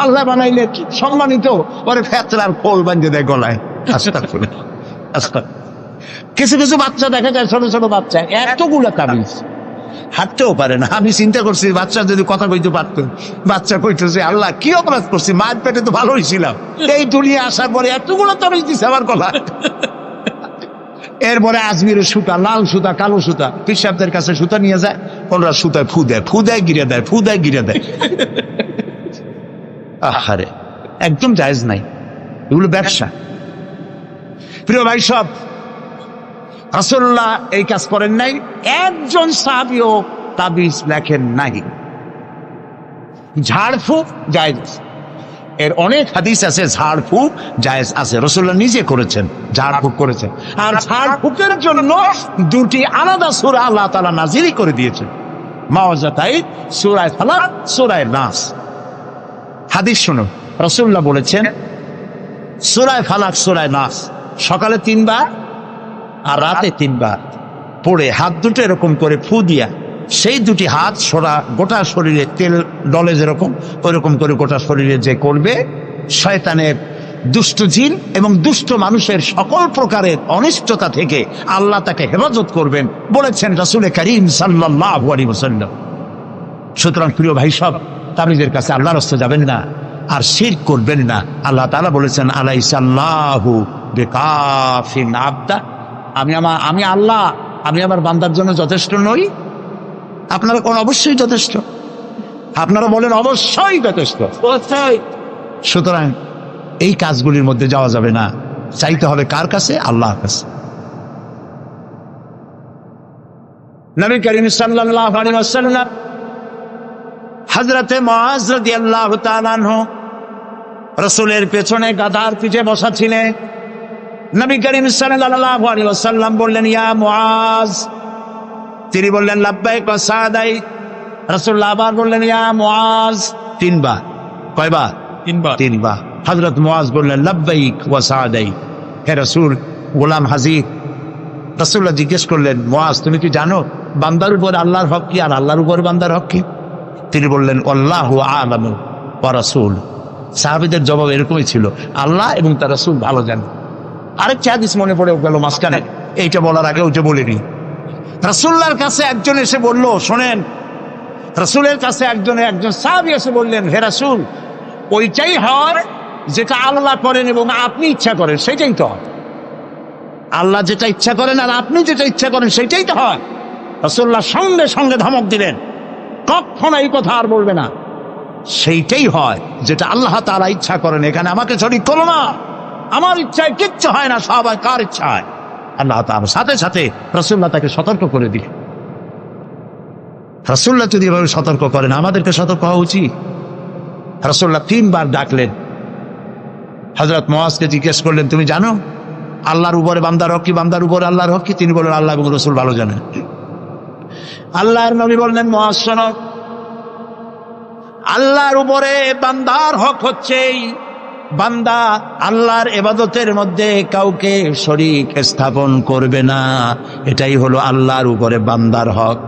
আল্লাহ বানাইলে সম্মানিত, পরে ফেতরার খোল বাঁধে দেয় গলায়। কিছু কিছু বাচ্চা দেখা যায়, ছোট ছোট বাচ্চা এতগুলা তাবিজ হাঁটতেও পারে না। আমি চিন্তা করছি বাচ্চা যদি কথা কইতে পারতো, বাচ্চা কইতেছে আল্লাহ কি অপরাধ করছি, মায়ের পেটে তো ভালোই ছিলাম, এই দুনিয়া আসার পরে এতগুলো তাবিজ দিছে আমার গলায়। এরপরে আজমিরের সুতা, লাল সুতা, কালো সুতা, পিসাবদের কাছে সুতা নিয়ে যায়, ওরা সুতায় ফু দেয়, ফু দেয় গিরে দেয়, ফু দেয় গিরে দেয়। আহারে, একদম জায়েজ নাই, এগুলো ব্যবসা। প্রিয় ভাই সব, রাসূলুল্লাহ এই কাজ করেন নাই, একজন সাহাবীও তাবিজ লেখেন নাই। ঝাড়ফুঁক জায়েজ, এর অনেক হাদিস আছে ঝাড়ফুঁক জায়েজ আছে, রাসূলুল্লাহ নিজে করেছেন, ঝাড়ফুঁক করেছেন। আর ঝাড়ফুঁকের জন্য দুটি আলাদা সূরা আল্লাহ তাআলা নাযিল করে দিয়েছেন, মাওয়াজাতাইন, সূরা ফালাক, সূরা নাস। হাদিস শুনুন, রাসূলুল্লাহ বলেছেন সূরা ফালাক, সূরা নাস সকালে 3 বার আর রাতে 3 বার পড়ে হাত দুটো এরকম করে ফু দিয়া, সেই দুটি হাত গোটা শরীরে তেল ডলে যেরকম, ওইরকম করে গোটা শরীরে যে করবে, শয়তানের, দুষ্ট জিন এবং দুষ্ট মানুষের সকল প্রকারের অনিষ্টতা থেকে আল্লাহ তাকে হেফাজত করবেন বলেছেন রাসূল করিম সাল্লাল্লাহু আলাইহি ওয়াসাল্লাম। সুতরাং প্রিয় ভাই সব, তাবিজের কাছে আল্লাহর রাস্তায় যাবেন না আর শিরক করবেন না। আল্লাহ তাআলা বলেছেন আলাইসাল্লাহু বিকাফিন আবদা, আমি আল্লাহ, আমি আমার বান্দার জন্য যথেষ্ট নই? আপনারা কোন অবশ্যই যথেষ্ট, আপনারা বলেন অবশ্যই যথেষ্ট। সুতরাং এই কাজগুলির মধ্যে যাওয়া যাবে না, চাইতে হবে কার কাছে? আল্লাহর কাছে। নবী করিম সাল্লাল্লাহু আলাইহি ওয়াসাল্লাম হযরতে মুআজ রাদিয়াল্লাহু তাআলা আনহু রাসূলের পেছনে গাধার পিঠে বসা ছিলেন। নবী করিম সাল্লাল্লাহু আলাইহি ওয়াসাল্লাম বললেন ইয়া মুআজ, তিনি বললেন লাব্বাইক ওয়া সাদাইক। রাসূলুল্লাহ আবার বললেন ইয়া মুআজ, 3 বার। কয়বার? 3 বার। 3 বার। হযরত মুআজ বললেন লাব্বাইক ওয়া সাদাইক, হে রাসূল, গোলাম হাজির। রাসূলুল্লাহ জিজ্ঞেস করলেন মুআজ, তুমি কি জানো বান্দার উপর আল্লাহর হক কি আর আল্লাহর উপর বান্দার হক কি? তিনি বললেন আল্লাহু আ'লামু ওয়া রাসূল। সাহাবীদের জবাব এরকমই ছিল, আল্লাহ এবং তার রাসূল ভালো জানেন। আরেকটা হাদিস মনে পড়ে গেল মাঝখানে, এইটা বলার আগে ওইটা বলিনি। রাসূলুল্লাহর কাছে একজন এসে বলল, শোনেন, রাসূলের কাছে একজন সাহাবী এসে বললেন, হে রাসূল, ওইটাই হয় যেটা আল্লাহ করেন এবং আপনি ইচ্ছা করেন, সেটাই তো হয়। আল্লাহ যেটা ইচ্ছা করেন আর আপনি যেটা ইচ্ছা করেন সেটাই তো হয়। রাসূলুল্লাহ সঙ্গে সঙ্গে ধমক দিলেন, কখনো এই কথা আর বলবে না, সেইটাই হয় যেটা আল্লাহ তাআলা ইচ্ছা করেন, এখানে আমাকে শরীক করো না, আমার ইচ্ছায় কিচ্ছু হয় না, সবাই কার ইচ্ছা হয়? আল্লাহ তাআলা। সাথে সাথে রাসূলুল্লাহ তাকে সতর্ক করে দিলেন। রাসূলুল্লাহ যদি এভাবে সতর্ক করেন, আমাদেরকে সতর্ক হওয়া উচিত। রাসূলুল্লাহ 3 বার ডাকলেন। হযরত মুআজকে জিজ্ঞেস করলেন, তুমি জানো আল্লাহর উপরে বান্দার হক কি, বান্দার উপরে আল্লাহর হক কি? তিনি বললেন আল্লাহ এবং রাসূল ভালো জানেন। আল্লাহর নবী বললেন, মুআজ শোনো, আল্লাহর উপরে বান্দার হক হচ্ছে বান্দা আল্লাহর ইবাদতের মধ্যে কাউকে শরীক স্থাপন করবে না, এটাই হলো আল্লাহর উপরে বান্দার হক।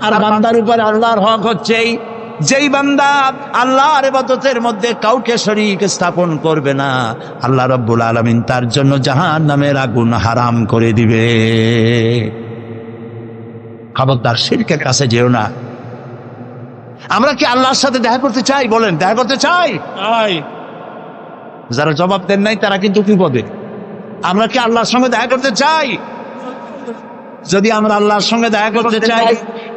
আর বান্দার উপরে আল্লাহর হক হচ্ছে যেই বান্দা আল্লাহর ইবাদতের মধ্যে কাউকে শরীক স্থাপন করবে না, আল্লাহ রাব্বুল আলামিন তার জন্য জাহান্নামের আগুন হারাম করে দিবে। খবরদার শিরকের কাছে যেও না। আমরা কি আল্লাহর সাথে দেখা করতে চাই? বলেন, দেখা করতে চাই? যারা জবাব দেন নাই তারা কিন্তু বিপদে। আমরা কি আল্লাহর সঙ্গে দেখা করতে চাই? যদি আমরা আল্লাহর সঙ্গে দেখা করতে চাই,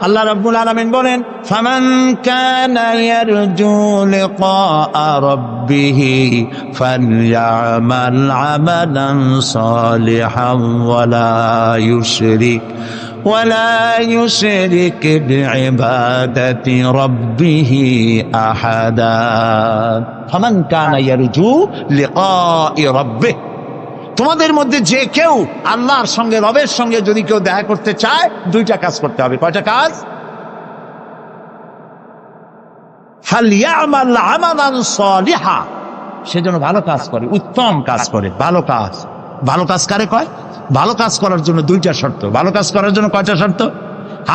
আল্লাহ রাব্বুল আলামিন বলেন, ফামান কানা ইয়ারজু লিকা রাব্বিহি ফালইআমাল আমালান সালিহান ওয়ালা ইউশরিক বিইবাদাতি রাব্বিহি আহাদা। ফামান কানা ইয়ারজু লিকা রাব্বিহি, তোমাদের মধ্যে যে কেউ আল্লাহর সঙ্গে, রবের সঙ্গে যদি কেউ দেখা করতে চায়, দুইটা কাজ করতে হবে। কয়টা কাজ? ফালইয়ামাল আমালান সালিহা, সেজন্য ভালো কাজ করে, উত্তম কাজ করে। ভালো কাজ, ভালো কাজ কারে কয়? ভালো কাজ করার জন্য দুইটা শর্ত। ভালো কাজ করার জন্য কয়টা শর্ত?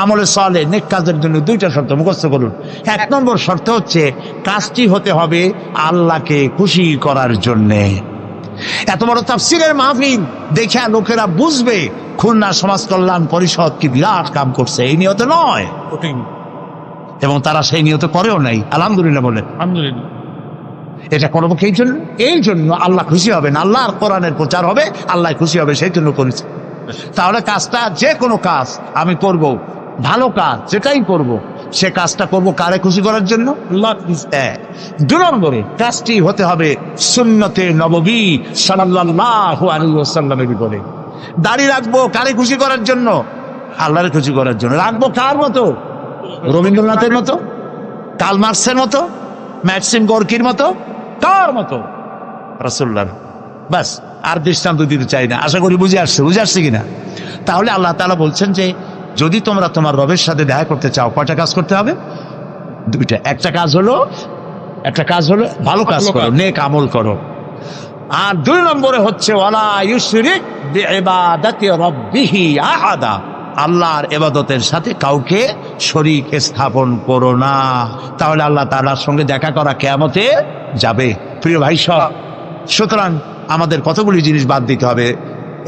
আমলে সালেহ, নেক কাজের জন্য দুইটা শর্ত মুখস্থ করুন। এক নম্বর শর্ত হচ্ছে কাজটি হতে হবে আল্লাহকে খুশি করার জন্যে। এত বড় তাফসীরের মাহফিল দেখে লোকেরা বুঝবে খুলনা সমাজ কল্যাণ পরিষদ কি বিরাট কাম করছে, এই নিয়তে নয়, এবং তারা সেই নিয়তে করেও নাই। আলহামদুলিল্লাহ বলে, আলহামদুলিল্লাহ। এটা করবো এই জন্য আল্লাহ খুশি হবেন, আল্লাহর কোরআনের প্রচার হবে, আল্লাহ খুশি হবে, সেই জন্য করেছে। তাহলে কাজটা, যে কোনো কাজ আমি করব, ভালো কাজ যেটাই করব, সে কাজটা করব কারে খুশি করার জন্য? আল্লাহ। দুই নম্বরে কাজটি হতে হবে সুন্নতে নববী সাল্লাল্লাহু আলাইহি ওয়াসাল্লামের উপরে। দাড়ি রাখবো কারে খুশি করার জন্য? আল্লাহরে খুশি করার জন্য। রাখবো কার মতো? রবীন্দ্রনাথের মতো, কার্ল মার্কসের মতো, ম্যাক্সিম গর্কির মতো? কার মতো? রাসূলুল্লাহ। বাস, আর দৃষ্টান্ত দিতে চাই না। আশা করি বুঝে আসছে কিনা? তাহলে আল্লাহ তাআলা বলছেন যে যদি তোমরা তোমার রবের সাথে দেখা করতে চাও, কয়টা কাজ করতে হবে? দুইটা। একটা কাজ হলো ভালো কাজ করো, নেক আমল করো। আর দুই নম্বরে হচ্ছে ওয়ালা ইউশরিক বিইবাদাতি রাব্বিহি আহাদা, আল্লাহর ইবাদতের সাথে কাউকে শরীক স্থাপন করো না। তাহলে আল্লাহ তাআলার সঙ্গে দেখা করা কিয়ামতে যাবে। প্রিয় ভাই সব, সুতরাং আমাদের কতগুলি জিনিস বাদ দিতে হবে।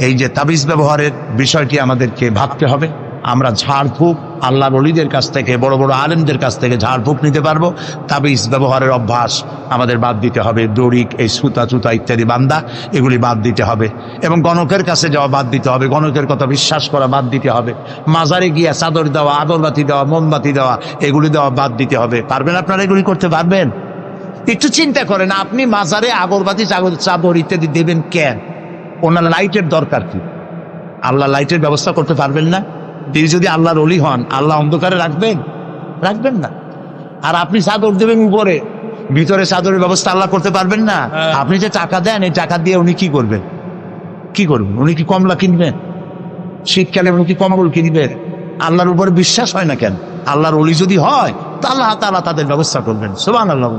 এই যে তাবিজ ব্যবহারের বিষয়টি আমাদেরকে ভাবতে হবে। আমরা ঝাড়ফুঁক আল্লাহর ওলিদের কাছ থেকে, বড় বড় আলেমদের কাছ থেকে ঝাড়ফুঁক নিতে পারবো। তাবিজ ব্যবহারের অভ্যাস আমাদের বাদ দিতে হবে। দড়িক, এই সুতা চুতা ইত্যাদি বান্দা, এগুলি বাদ দিতে হবে। এবং গণকের কাছে যাওয়া বাদ দিতে হবে, গণকের কথা বিশ্বাস করা বাদ দিতে হবে। মাজারে গিয়া চাদর দেওয়া, আগরবাতি দেওয়া, মোমবাতি দেওয়া, এগুলি দেওয়া বাদ দিতে হবে। পারবেন আপনারা এগুলি করতে পারবেন? একটু চিন্তা করেন, আপনি মাজারে আগরবাতি, চাদর ইত্যাদি দেবেন কেন? ওনার লাইটের দরকার কি? আল্লাহ লাইটের ব্যবস্থা করতে পারবেন না? তিনি যদি আল্লাহর ওলি হন, আল্লাহ অন্ধকারে রাখবেন না। আর আপনি চাদর দেবেন উপরে, ভিতরে চাদরের ব্যবস্থা আল্লাহ করতে পারবেন না? আপনি যে টাকা দেন, এই টাকা দিয়ে উনি কি করবেন? উনি কি কমলা কিনবেন? শীতকালে উনি কি কম্বল কিনবেন? আল্লাহর উপরে বিশ্বাস হয় না কেন? আল্লাহর ওলি যদি হয়, তা আল্লাহ তাআলা তাদের ব্যবস্থা করবেন। সুবহানাল্লাহ।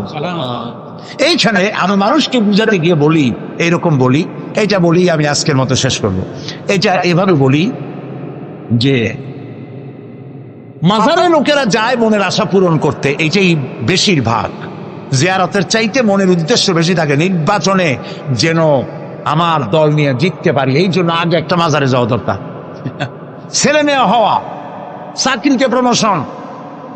এইখানে আমি মানুষকে বুঝাতে গিয়ে বলি, এইরকম বলি, এইটা বলি, আমি আজকের মতো শেষ করবো। এটা এভাবে বলি যে মাজারে লোকেরা যায় মনের আশা পূরণ করতে, এইটাই বেশিরভাগ। জিয়ারতের চাইতে মনের উদ্দেশ্য বেশি থাকে, নির্বাচনে যেন আমার দল নিয়ে জিততে পারি, এই জন্য আগে একটা মাজারে যাওয়া দরকার। ছেলে মেয়ে হওয়া, চাকরিতে প্রমোশন,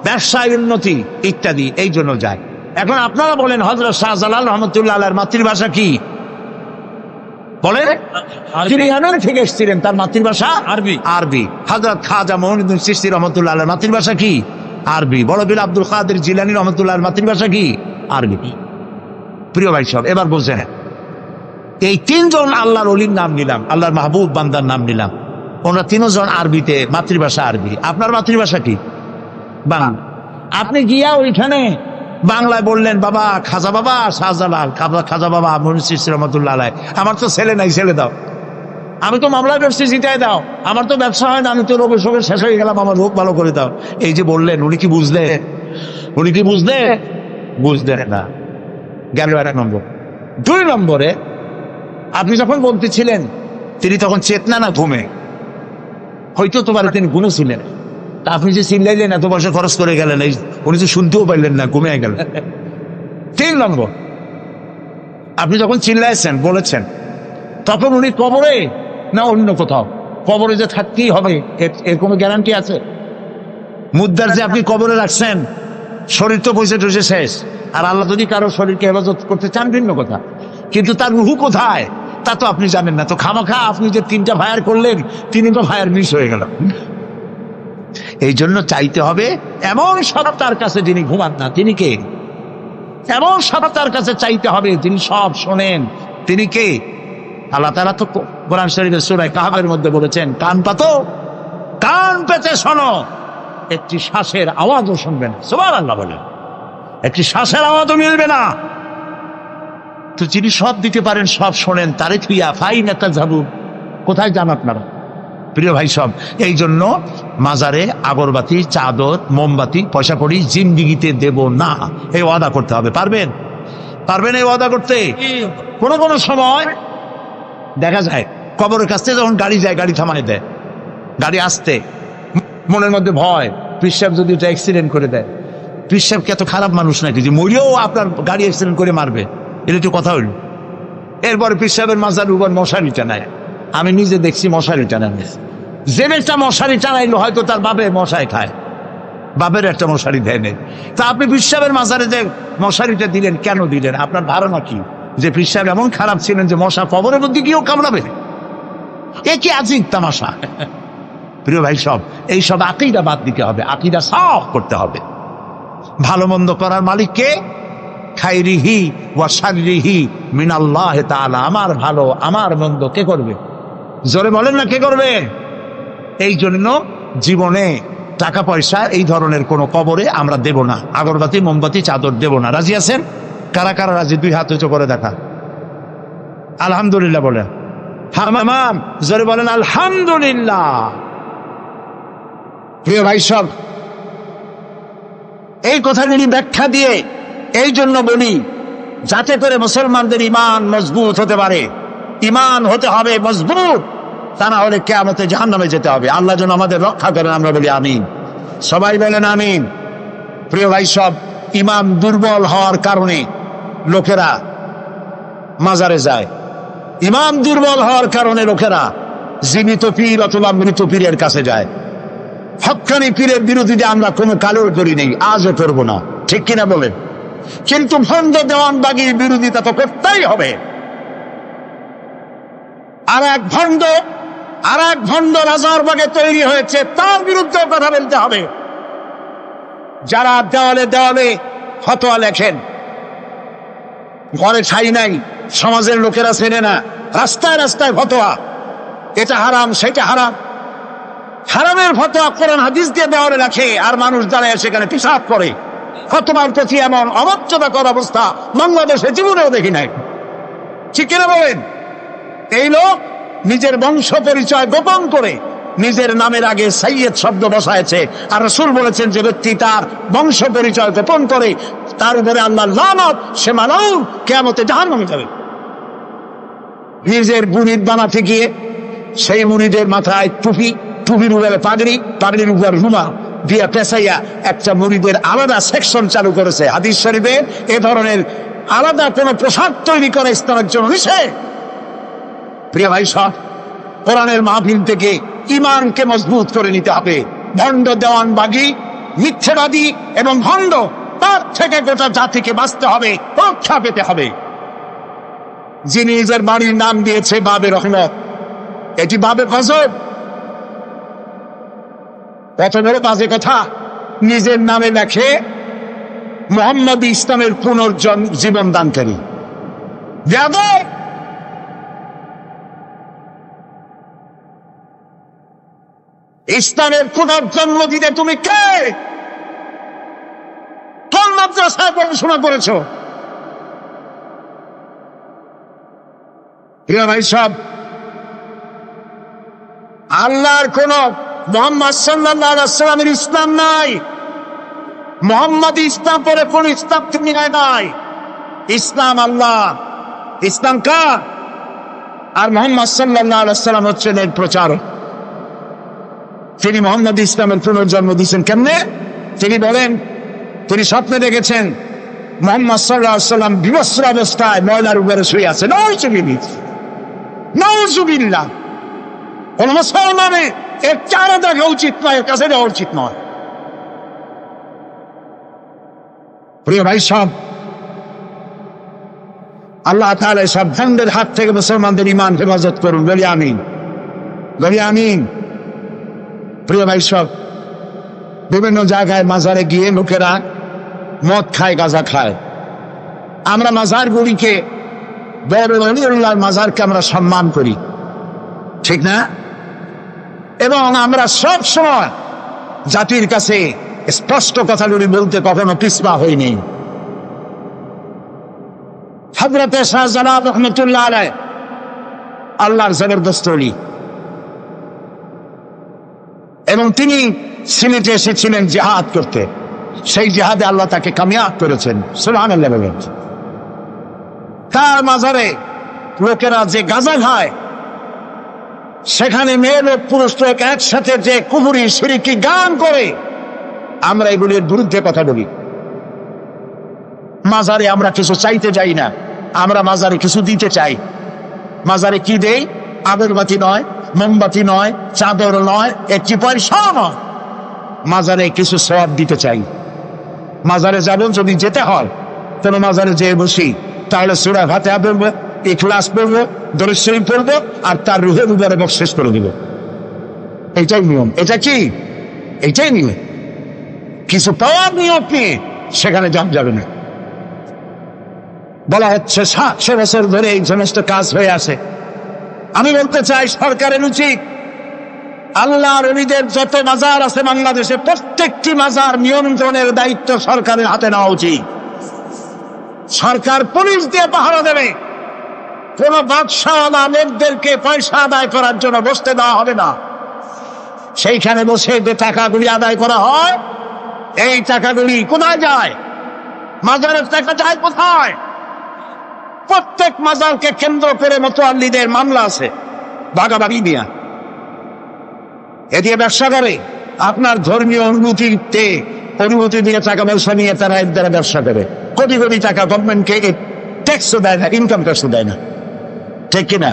ব্যবসায় উন্নতি ইত্যাদি, এই জন্য যায়। এখন আপনারা বলেন, হযরত শাহজালাল রহমতুল্লাহ আলাইহির মাতৃভাষা কি? বলেন। তিনি ইয়ামান থেকে এসেছিলেন, তার মাতৃভাষা আরবি। হযরত খাজা মুঈনুদ্দিন চিশতি রহমতুল্লাহ আলাইহির মাতৃভাষা কি? আরবি। বড় পীর আব্দুল কাদের জিলানী রহমতুল্লাহ আলাইহির মাতৃভাষা কি? আরবি। প্রিয় ভাই সব, এবার বুঝছেন, এই তিনজন আল্লাহর ওলির নাম নিলাম, আল্লাহর মাহবুব বান্দার নাম নিলাম, ওনারা তিনজন আরবিতে, মাতৃভাষা আরবি। আপনার মাতৃভাষা কি? বাংলা। আপনি গিয়া ওইখানে বাংলায় বললেন, বাবা খাজা বাবা শাহজালাল, খাজা বাবা মুঈনুদ্দিন চিশতি রহমতুল্লাহ আলাইহি, আমার তো ছেলে নাই, ছেলে দাও। আমি তো মামলা ব্যবসা জিতাই দাও, আমার তো ব্যবসা হয় না, আমি তো রোগের সঙ্গে শেষ হয়ে গেলাম, আমার রোগ ভালো করে দাও। এই যে বললেন, উনি কি বুঝলেন না? গেল এক নম্বর। দুই নম্বরে, আপনি যখন বলতেছিলেন, তিনি তখন চেতনা না ঘুমে, হয়তো তোমার তিনি গুণে ছিলেন। তা আপনি যে চিল্লাইলেন, এত পয়সা খরচ করে গেলেন, এই উনি তো শুনতেও পাইলেন না, ঘুমিয়ে গেলেন। তিন নম্বর, আপনি যখন চিল্লাইছেন, বলেছেন, তখন উনি কবরে না অন্য কোথাও? কবরে যে থাকতেই হবে এর কোনো গ্যারান্টি আছে? মুদ্দার যে আপনি কবরে রাখছেন, শরীর তো পয়সা টসে শেষ। আর আল্লাহ যদি কারো শরীরকে হেফাজত করতে চান, ভিন্ন কথা, কিন্তু তার রুহু কোথায় তা তো আপনি জানেন না। তো খামাখা আপনি যে 3টা ফায়ার করলেন, 3টা ফায়ার মিস হয়ে গেল। এই জন্য চাইতে হবে এমন সত্তার কাছে যিনি ঘুমান না। তিনি কে? এমন সত্তার কাছে চাইতে হবে যিনি সব শোনেন। তিনি কে? আল্লাহ তাআলা তো কোরআন শরীফের সূরা কাহফের মধ্যে বলেছেন, কান পেতে শোনো, একটি শ্বাসের আওয়াজও শুনবে না। সুবহানাল্লাহ বলে, একটি শ্বাসের আওয়াজও মিলবে না। তো যিনি সব দিতে পারেন, সব শোনেন, তারে থুইয়া ফাইন একটা যাবো, কোথায় যান আপনারা? প্রিয় ভাই সব, এই জন্য মাজারে আগরবাতি, চাদর, মোমবাতি, পয়সা কড়ি জিন্দিগিতে দেব না, এই ওয়াদা করতে হবে। পারবেন? পারবেন এই ওয়াদা করতে? কোনো কোনো সময় দেখা যায় কবরের কাছ থেকে যখন গাড়ি যায়, গাড়ি থামায় দেয়, গাড়ি আসতে মনের মধ্যে ভয়, পীর সাহেব যদি এটা অ্যাক্সিডেন্ট করে দেয়। পীর সাহেব এত খারাপ মানুষ নাকি যে মরিও আপনার গাড়ি অ্যাক্সিডেন্ট করে মারবে? এটা একটু কথা হইল। এরপরে পীর সাহেবের মাজার উপর মশারি টানায়, আমি নিজে দেখছি মশারি টানায়, যে একটা মশারি টানাইলো হয়তো তার বাপে মশাই খায়, বাপের একটা মশারি দেয় নেই। তা আপনি পীর সাহেবের মাজারে যে মশারিটা দিলেন, কেন দিলেন? আপনার ধারণা কি যে পীর সাহেব এমন খারাপ ছিলেন যে মশা কবরের মধ্যে গিয়েও কামড়াবে? এ কি আজিব তামাশা! প্রিয় ভাই সব, এইসব আকীদা বাদ দিতে হবে, আকীদা সাফ করতে হবে। ভালো মন্দ করার মালিককে, খাইরিহি ওয়া শাররিহি মিনাল্লাহ তাআলা। আমার ভালো আমার মন্দ কে করবে? জোরে বলেন না, কে করবে? এই জন্য জীবনে টাকা পয়সা এই ধরনের কোন কবরে আমরা দেব না, আগরবাতি, মোমবাতি, চাদর দেব না। রাজি আছেন? কারা কারা রাজি? দুই হাত উঁচু করে দেখা। আলহামদুলিল্লাহ বলেন। হামাম জোরে বলেন আলহামদুলিল্লাহ। প্রিয় ভাই সব, এই কথাগুলি ব্যাখ্যা দিয়ে এই জন্য বলি, যাতে করে মুসলমানদের ঈমান মজবুত হতে পারে। ঈমান হতে হবে মজবুত, তা না হলে কিয়ামতে জাহান্নামে যেতে হবে। আল্লাহ যেন আমাদের রক্ষা করেন, আমরা বলি আমিন। সবাই বলেন আমিন। প্রিয় ভাই সব, ঈমান দুর্বল হওয়ার কারণে লোকেরা মাজারে যায়। ঈমান দুর্বল হওয়ার কারণে লোকেরা জীবিত পীর অথবা মৃত পীরের কাছে যায়। হক্কানি পীরের বিরোধিতা আমরা কোনো কালেও করি নেই, আজও করব না, ঠিক কিনা বলেন? কিন্তু ভণ্ড দেওয়ানবাগির বিরোধিতা তো করতেই হবে। আর এক ভণ্ড রাজারবাগে তৈরি হয়েছে, তার বিরুদ্ধে কথা বলতে হবে। যারা দেওয়ালে দেওয়ালে ফতোয়া লেখেন, ঘরে ছাই নাই, সমাজের লোকেরা চেনে না, রাস্তায় রাস্তায় ফতোয়া, এটা হারাম সেটা হারাম, হারামের ফতোয়া কোরআন হাদিস দিয়ে দেওয়ালে রাখে, আর মানুষ দাঁড়ায় সেখানে পেশাব করে। ফতোয়ার প্রতি এমন অমর্যাদাকর অবস্থা বাংলাদেশে জীবনেও দেখি নাই, ঠিক কিনা বলেন? এই লোক নিজের বংশ পরিচয় গোপন করে নিজের নামের আগে সাইয়্যেদ শব্দ বসায়ছে, আর রাসূল বলেছেন যে ব্যক্তি তার বংশ পরিচয় গোপন করে তার উপরে আল্লাহর লানত, সে মালাউন, কিয়ামতে জাহান্নামে যাবে। নিজের মুরিদ বানাতে গিয়ে সেই মুরিদের মাথায় টুপি, টুপির উপরে পাগড়ি, পাগড়ির উপর রুমাল দিয়া পেঁচাইয়া একটা মুরিদের আলাদা সেকশন চালু করেছে। হাদিস শরীফে এ ধরনের আলাদা কোন পোশাক তৈরি করা ইসলামের জন্য নিষেধ। প্রিয় ভাই সব, কোরআনের মাহফিল থেকে ঈমানকে মজবুত করে নিতে হবে। ভণ্ড দেওয়ানবাগী, মিথ্যাবাদী এবং ভণ্ড, তার থেকে গোটা জাতিকে বাঁচতে হবে, রক্ষা পেতে হবে। যিনি নিজের বাড়ির নাম দিয়েছে বাবে রহমত, এটি বাবে গজব, কত বড় বাজে কথা! নিজের নামে লেখে মুহাম্মদ ইসলামের পুনর্জীবন দানকারী। বেয়াদব! ইসলামের পুনর্জন্ম দিতে তুমি কে? কোন মাদ্রাসায় পড়াশোনা করেছ? প্রিয় ভাই সব, আল্লাহর কোন মুহাম্মদ সাল্লাল্লাহু আলাইহি ওয়াসাল্লামের ইসলাম নাই। মুহাম্মদ ইসলাম পরে কোন ইসলাম দুনিয়ায় নাই। ইসলাম আল্লাহ, ইসলাম কার? আর মুহাম্মদ সাল্লাল্লাহু আলাইহি ওয়াসাল্লাম হচ্ছেন এর প্রচারক। তিনি মুহাম্মদ ইসলামের পুনর্জন্ম দিয়েছেন কেমনে? তিনি বলেন, তিনি স্বপ্নে দেখেছেন মুহাম্মদ সাল্লাল্লাহু আলাইহি ওয়াসাল্লাম বিবস্ত্র অবস্থায় ময়লার উপরে শুয়ে আছে। নাউযুবিল্লাহ! কোন মুসলমানের এর চারা দেখা উচিত নয়, এর কাছে যাওয়া উচিত নয়। প্রিয় ভাই সব, আল্লাহ তাআলা সব ভণ্ডের হাত থেকে মুসলমানদের ঈমান হেফাজত করুন, বলি আমিন, বলি আমিন। প্রিয় ভাই সব, বিভিন্ন জায়গায় মাজারে গিয়ে লোকেরা মদ খায়, গাঁজা খায়। আমরা মাজারগুলিকে, বড় ওলিউল্লাহর মাজারকে আমরা সম্মান করি, ঠিক না? এবং আমরা সব সময় জাতির কাছে স্পষ্ট কথাগুলি বলতে কখনো পিছপা হইনি। হযরতে শাহজালাল রহমতুল্লাহ আলাইহ আল্লাহর জবরদস্ত ওলি, এবং তিনি সিলেটে এসেছিলেন জিহাদ করতে। সেই জিহাদে আল্লাহ তাকে কামিয়াব করেছেন, সুবহানাল্লাহ বলেন। তার মাজারে লোকেরা যে গাঁজা খায়, সেখানে মেয়ে লোক পুরুষ লোক একসাথে যে কুফরি শিরকি গান করে, আমরা এগুলির বিরুদ্ধে কথা বলি। মাজারে আমরা কিছু চাইতে যাই না, আমরা মাজারে কিছু দিতে চাই। মাজারে কি দেই? আগরবাতি নয়, মোমবাতি নয়, চাদর নয়, একটি পয়সা নয়, মাজারে কিছু সওয়াব দিতে চাই। মাজারে যাবেন, যদি যেতে হয় তাহলে মাজারে যেয়ে বসি, তাহলে সূরা ফাতিহা পড়বো, ইখলাস পড়বো, দরুদ শরীফ পড়বো, আর তার রুহের উপরে বকশিশ করে দিব। এইটাই নিয়ম। এটা কি? এইটাই নিয়ম। কিছু পাওয়ার নিয়ম নিয়ে সেখানে যাবে না। বলা হচ্ছে 700 বছর ধরে এই সমস্ত কাজ হয়ে আছে। আমি বলতে চাই, সরকারের উচিত আল্লাহর ওলিদের যত মাজার আছে বাংলাদেশে, প্রত্যেকটি মাজার নিয়ন্ত্রণের দায়িত্ব সরকারের হাতে নেওয়া উচিত। সরকার পুলিশ দিয়ে পাহারা দেবে। কোন বাদশাহ আলেমদেরকে পয়সা আদায় করার জন্য বসতে দেওয়া হবে না। সেইখানে বসে যে টাকাগুলি আদায় করা হয়, এই টাকাগুলি কোথায় যায়? মাজারের টাকা যায় কোথায়? প্রত্যেক মাজারকে কেন্দ্র করে মোতাল্লিদের মামলা আছে, ভাগাভাগি দিয়া। এ দিয়ে ব্যবসা করে। আপনার ধর্মীয় অনুভূতি দিয়ে টাকা ব্যবসা নিয়ে তারা এর দ্বারা ব্যবসা করে। কোটি কোটি টাকা গভর্নমেন্টকে ট্যাক্সও দেয় না, ইনকাম ট্যাক্সও দেয় না, ঠিক কিনা?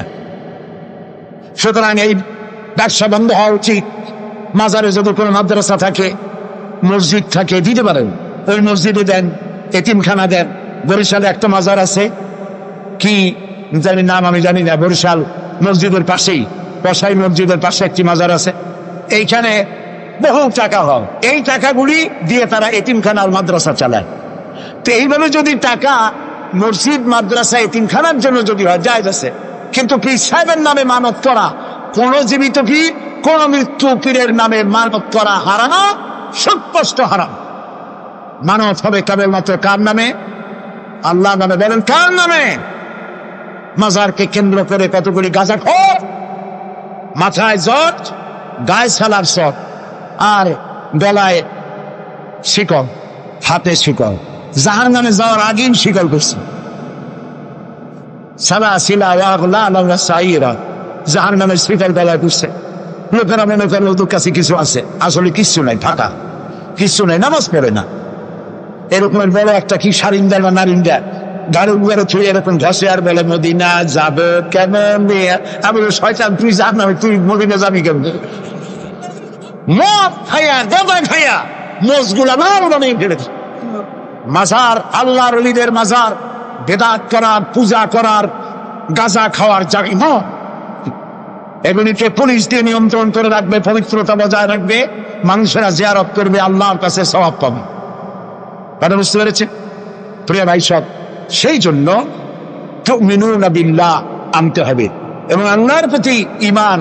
সুতরাং এই ব্যবসা বন্ধ হওয়া উচিত। মাজারে যদি কোনো মাদ্রাসা থাকে, মসজিদ থাকে, দিতে পারেন, ওই মসজিদে দেন, এতিমখানা দেন। বরিশালে একটা মাজার আছে, কি জানি নাম আমি জানি না, বরিশাল মসজিদের পাশেই, কসাই মসজিদের পাশে একটি মাজার আছে। এইখানে বহু টাকা হয়, এই টাকাগুলি দিয়ে তারা এতিমখানার মাদ্রাসা চালায়। তো এইভাবে যদি টাকা মসজিদ, মাদ্রাসা, এতিমখানার জন্য যদি হয়, জায়েজ আছে। কিন্তু পীর সাহেবের নামে মানত করা, কোন জীবিত পীর, কোন মৃত্যু পীরের নামে মানত করা হারাম, সুস্পষ্ট হারাম। মানত হবে কেবলমাত্র কার নামে? আল্লাহর নামে। বলেন কার নামে? মাজারকে কেন্দ্র করে কতগুলি গাঁজাখোর, মাথায় জট, গায়ে সালার শট, আর গলায় শিকল, হাতে শিকল, জাহান্নামে যাওয়ার আগেই শিকল করছে। জাহান্নামের শিকল গলায় করছে। লোকেরা মনে করে ওদের কাছে কিছু আছে, আসলে কিচ্ছু নাই, ফাঁকা, কিচ্ছু নাই, নামাজ পড়ে না। এরকমের বড় একটা কি সারিন্দার বা নারিন্দা গাড়ি উপরে ছুঁয়ে এরকম ঘষে আর বলে মদিনা যাবে কেমন? আমি শয়তান, তুই যা না, তুই মদিনা যাবি কেমন? মদ খাইয়া, গাঁজা খাইয়া মোষগুলা বানিয়ে ফেলেছে। মাজার, আল্লাহর ওলিদের মাজার বেদাত করার, পূজা করার, গাঁজা খাওয়ার জায়গা নয়। এগুলিকে পুলিশ দিয়ে নিয়ন্ত্রণ করে রাখবে, পবিত্রতা বজায় রাখবে, মানুষেরা জিয়ারত করবে, আল্লাহর কাছে সওয়াব পাবে। কথা বুঝতে পেরেছে প্রিয় ভাই সব? সেই জন্য তুমিনুনা বিল্লাহ আনতে হবে, এবং আল্লাহর প্রতি ঈমান,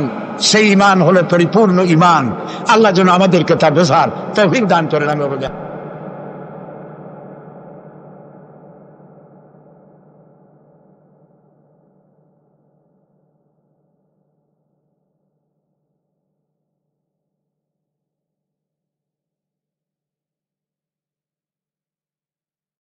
সেই ঈমান হলো পরিপূর্ণ ঈমান। আল্লাহ যেন আমাদেরকে তা বোঝার তৌফিক দান করেন। আমি